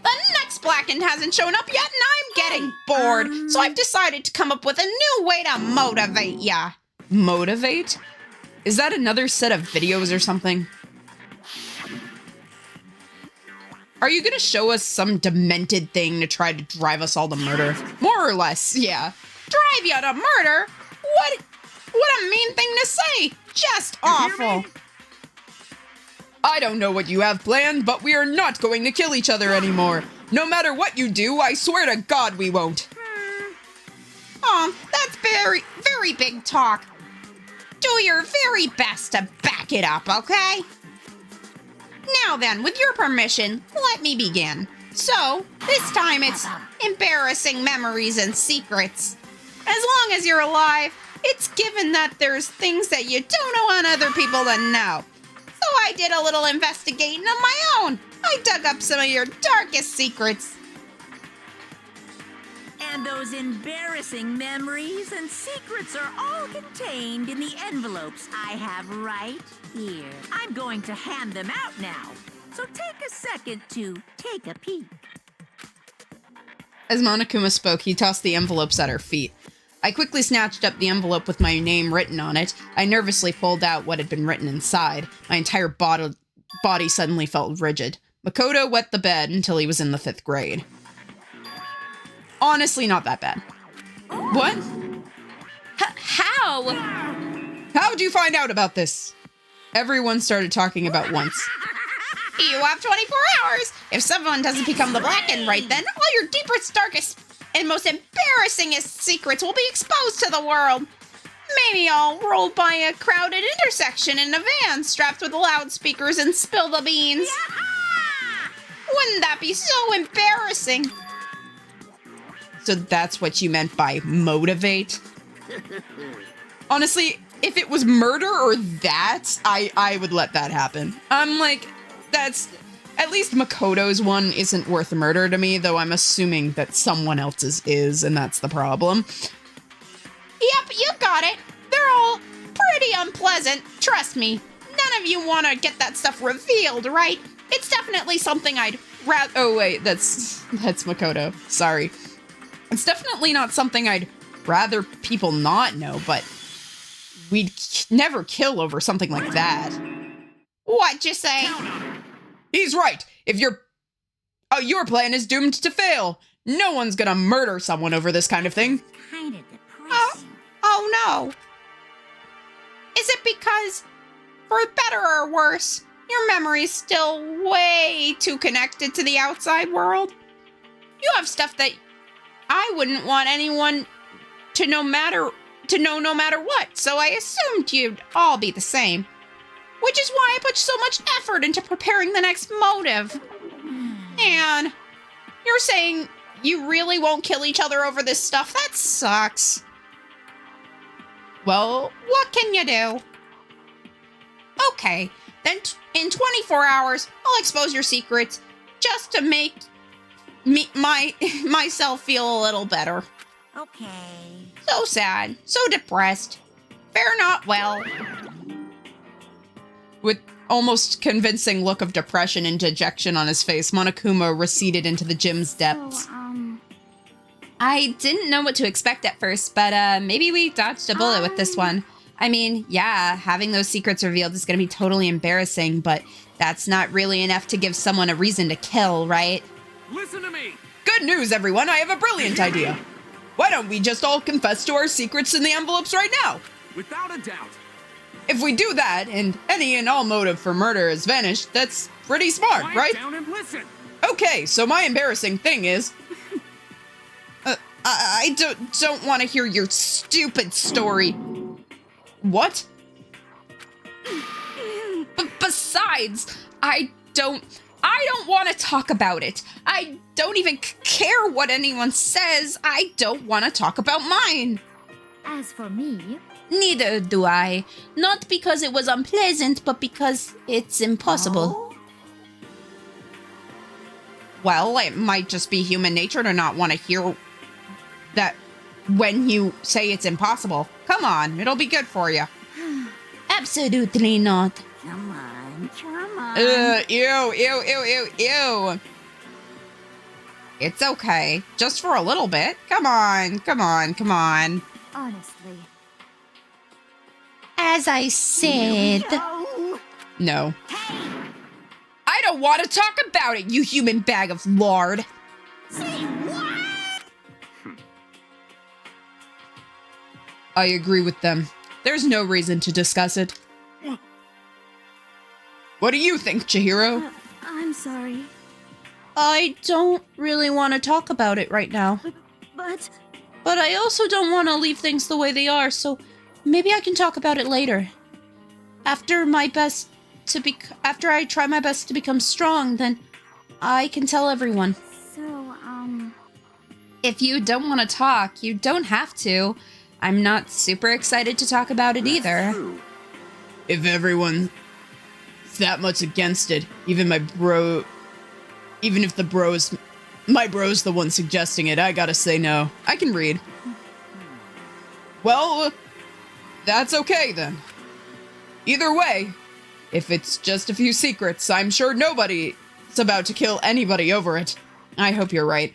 The next Blackened hasn't shown up yet, and I'm getting bored, so I've decided to come up with a new way to motivate ya. Motivate? Is that another set of videos or something? Are you gonna show us some demented thing to try to drive us all to murder? More or less, yeah. Drive ya to murder? What a mean thing to say! Just awful. I don't know what you have planned, but we are not going to kill each other anymore. No matter what you do, I swear to God we won't. That's very, very big talk. Do your very best to back it up, okay? Now then, with your permission, let me begin. So, this time it's embarrassing memories and secrets. As long as you're alive, it's given that there's things that you don't want other people to know. So I did a little investigating of my own. I dug up some of your darkest secrets. And those embarrassing memories and secrets are all contained in the envelopes I have right here. I'm going to hand them out now, so take a second to take a peek. As Monokuma spoke, he tossed the envelopes at her feet. I quickly snatched up the envelope with my name written on it. I nervously pulled out what had been written inside. My entire body suddenly felt rigid. Makoto wet the bed until he was in the 5th grade. Honestly, not that bad. What? How? How'd you find out about this? Everyone started talking about once. You have 24 hours. If someone doesn't become the Black and right, then all your deepest, darkest, and most embarrassingest secrets will be exposed to the world. Maybe I'll roll by a crowded intersection in a van strapped with loudspeakers and spill the beans. Wouldn't that be so embarrassing? So that's what you meant by motivate? Honestly, if it was murder or that, I would let that happen. I'm like, that's... At least Makoto's one isn't worth murder to me, though I'm assuming that someone else's is, and that's the problem. Yep, you got it. They're all pretty unpleasant. Trust me. None of you want to get that stuff revealed, right? It's definitely something I'd rather... Oh, wait, that's Makoto. Sorry. It's definitely not something I'd rather people not know, but we'd never kill over something like that. What'd you say? He's right. If your plan is doomed to fail, no one's gonna murder someone over this kind of thing. Kind of depressing. Oh no. Is it because, for better or worse, your memory's still way too connected to the outside world? You have stuff that I wouldn't want anyone to know no matter what, so I assumed you'd all be the same. Which is why I put so much effort into preparing the next motive. And you're saying you really won't kill each other over this stuff? That sucks. Well, what can you do? Okay, then in 24 hours, I'll expose your secrets just to make myself feel a little better. Okay. So sad, so depressed. Fare not well. With almost convincing look of depression and dejection on his face, Monokuma receded into the gym's depths. I didn't know what to expect at first, but maybe we dodged a bullet with this one. I mean, yeah, having those secrets revealed is going to be totally embarrassing, but that's not really enough to give someone a reason to kill, right? Listen to me! Good news, everyone! I have a brilliant idea! Why don't we just all confess to our secrets in the envelopes right now? Without a doubt. If we do that, and any and all motive for murder has vanished, that's pretty smart, Quiet right? down and listen. Okay, so my embarrassing thing is... I don't want to hear your stupid story. What? Besides, I don't want to talk about it. I don't even care what anyone says. I don't want to talk about mine. As for me, Neither do I. Not because it was unpleasant, but because it's impossible. Well, it might just be human nature to not want to hear that when you say it's impossible. Come on, it'll be good for you. Absolutely not. Come on, come on. Ew. It's okay. Just for a little bit. Come on. honestly. As I said... No. I don't want to talk about it, you human bag of lard. Say what? I agree with them. There's no reason to discuss it. What do you think, Chihiro? I'm sorry, I don't really want to talk about it right now. but But I also don't want to leave things the way they are, so maybe I can talk about it later. After I try my best to become strong, then I can tell everyone. so, If you don't want to talk, you don't have to. I'm not super excited to talk about it either. True. If everyone's that much against it, even my bro Even if my bro's the one suggesting it, I gotta say no. I can read. Well, that's okay then. Either way, if it's just a few secrets, I'm sure nobody's about to kill anybody over it. I hope you're right.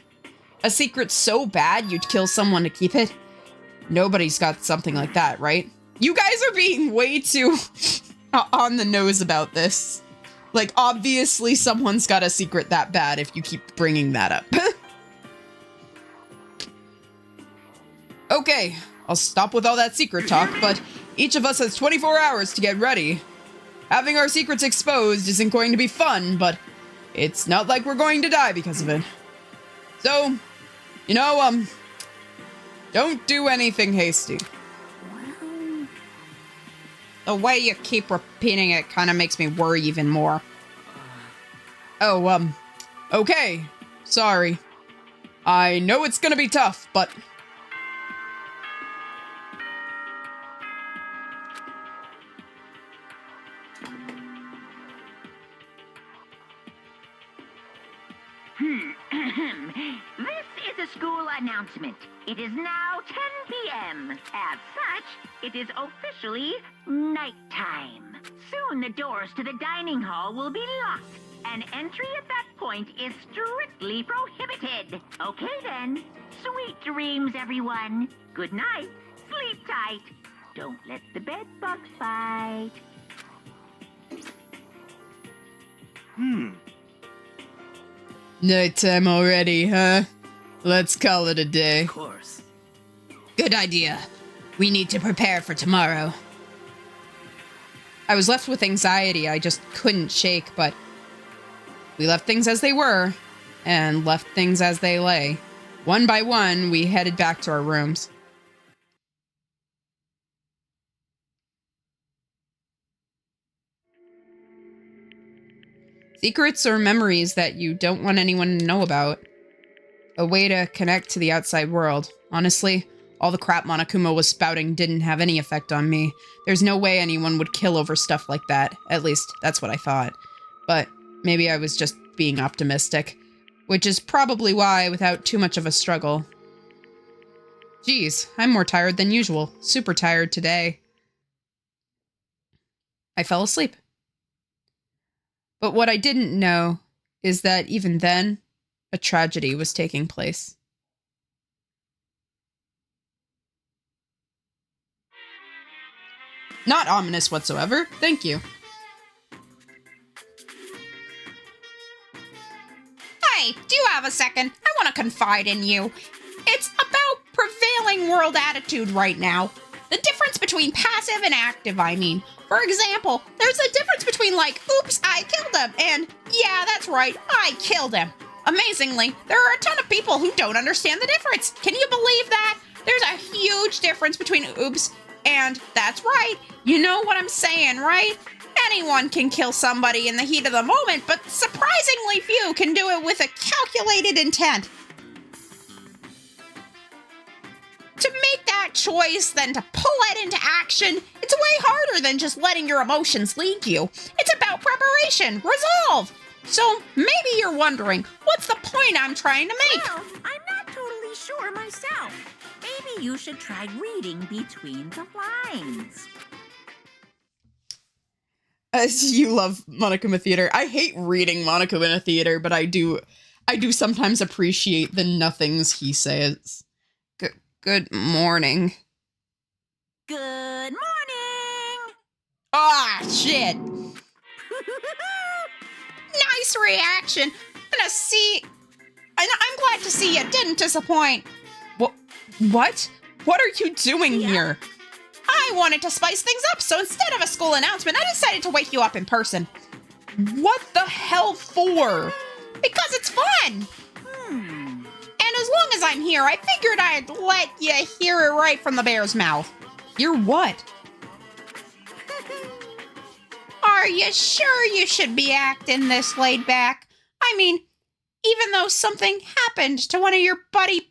A secret so bad you'd kill someone to keep it? Nobody's got something like that, right? You guys are being way too on the nose about this. Like, obviously someone's got a secret that bad if you keep bringing that up. Okay, I'll stop with all that secret talk, but each of us has 24 hours to get ready. Having our secrets exposed isn't going to be fun, but it's not like we're going to die because of it. So, you know, don't do anything hasty. The way you keep repeating it kind of makes me worry even more. Oh, okay. Sorry. I know it's gonna be tough, but... This is a school announcement. It is now 10 p.m. As such, it is officially nighttime. Soon the doors to the dining hall will be locked, and entry at that point is strictly prohibited. Okay then. Sweet dreams, everyone. Good night. Sleep tight. Don't let the bed bugs bite. Nighttime already, huh? Let's call it a day. Of course. Good idea. We need to prepare for tomorrow. I was left with anxiety I just couldn't shake, but we left things as they were, and left things as they lay. One by one, we headed back to our rooms. Secrets or memories that you don't want anyone to know about. A way to connect to the outside world. Honestly, all the crap Monokuma was spouting didn't have any effect on me. There's no way anyone would kill over stuff like that. At least, that's what I thought. But maybe I was just being optimistic. Which is probably why, without too much of a struggle. Geez, I'm more tired than usual. Super tired today. I fell asleep. But what I didn't know is that even then, a tragedy was taking place. Not ominous whatsoever, thank you. Hey, do you have a second? I want to confide in you. It's about prevailing world attitude right now. The difference between passive and active, I mean. For example, there's a difference between like, oops, I killed him, and yeah, that's right, I killed him. Amazingly, there are a ton of people who don't understand the difference. Can you believe that? There's a huge difference between oops and that's right. You know what I'm saying, right? Anyone can kill somebody in the heat of the moment, but surprisingly few can do it with a calculated intent. To make that choice, then to pull it into action, it's way harder than just letting your emotions lead you. It's about preparation, resolve. So maybe you're wondering, what's the point I'm trying to make? Well, I'm not totally sure myself. Maybe you should try reading between the lines. You love Monokuma Theater. I hate reading Monokuma Theater, but I do sometimes appreciate the nothings he says. Good morning. Good morning! Ah, shit. Nice reaction. I'm glad to see you didn't disappoint. What? What are you doing here? I wanted to spice things up, so instead of a school announcement, I decided to wake you up in person. What the hell for? Because it's fun. And as long as I'm here, I figured I'd let you hear it right from the bear's mouth. Hear what? Are you sure you should be acting this laid back? I mean, even though something happened to one of your buddy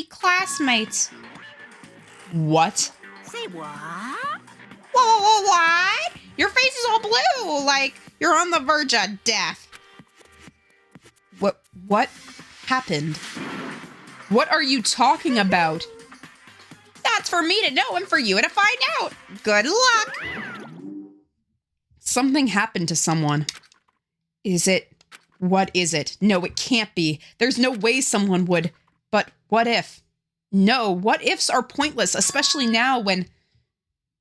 classmates. What? Say what? What? Your face is all blue, like you're on the verge of death. What happened? What are you talking about? That's for me to know and for you to find out. Good luck. Something happened to someone. Is it? What is it? No, it can't be. There's no way someone would. But what if? No, what ifs are pointless, especially now when...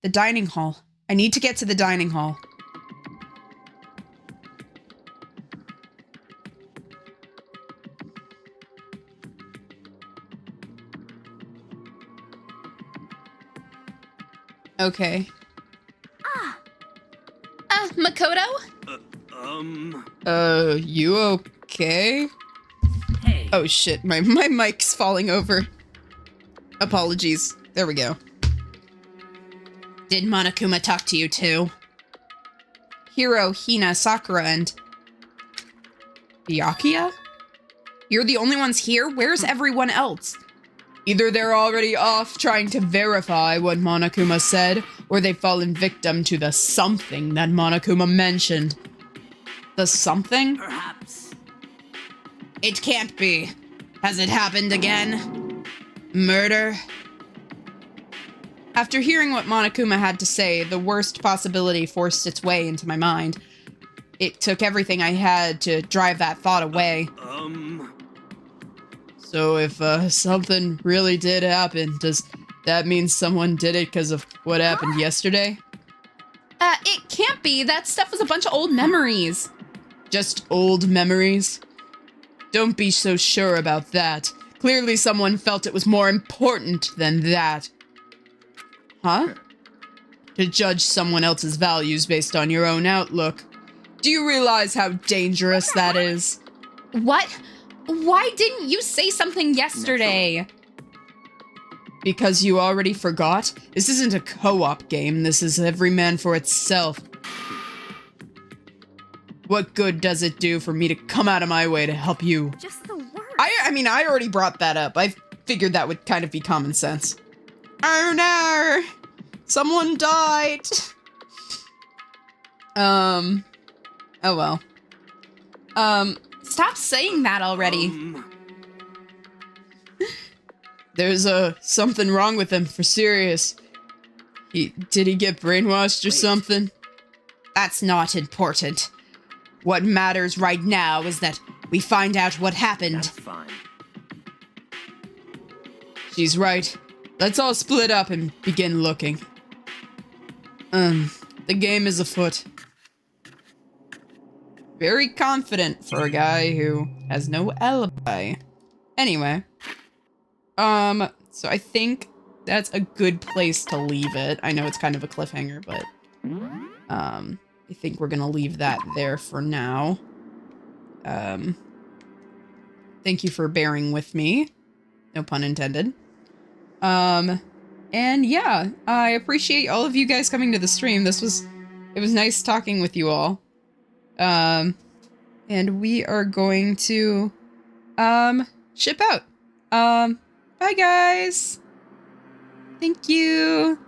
The dining hall. I need to get to the dining hall. Okay. Makoto? You okay? Hey. Oh shit, my mic's falling over. Apologies. There we go. Did Monokuma talk to you too? Hiro, Hina, Sakura, and... Byakuya? You're the only ones here? Where's everyone else? Either they're already off trying to verify what Monokuma said, or they've fallen victim to the something that Monokuma mentioned. The something? Perhaps. It can't be. Has it happened again? Murder? After hearing what Monokuma had to say, the worst possibility forced its way into my mind. It took everything I had to drive that thought away. So if something really did happen, does that mean someone did it because of what happened yesterday? It can't be. That stuff was a bunch of old memories. Just old memories? Don't be so sure about that. Clearly someone felt it was more important than that. Huh? To judge someone else's values based on your own outlook. Do you realize how dangerous that is? What? Why didn't you say something yesterday? Because you already forgot? This isn't a co-op game, this is every man for itself. What good does it do for me to come out of my way to help you? Just the worst. I mean, I already brought that up. I figured that would kind of be common sense. Oh no! Someone died! Oh well. Stop saying that already. There's something wrong with him, for serious. Did he get brainwashed or something? That's not important. What matters right now is that we find out what happened. That's fine. She's right. Let's all split up and begin looking. The game is afoot. Very confident for a guy who has no alibi. Anyway. So I think that's a good place to leave it. I know it's kind of a cliffhanger, but, I think we're gonna leave that there for now. Thank you for bearing with me. No pun intended. And yeah, I appreciate all of you guys coming to the stream. It was nice talking with you all. And we are going to, ship out. Bye guys. Thank you.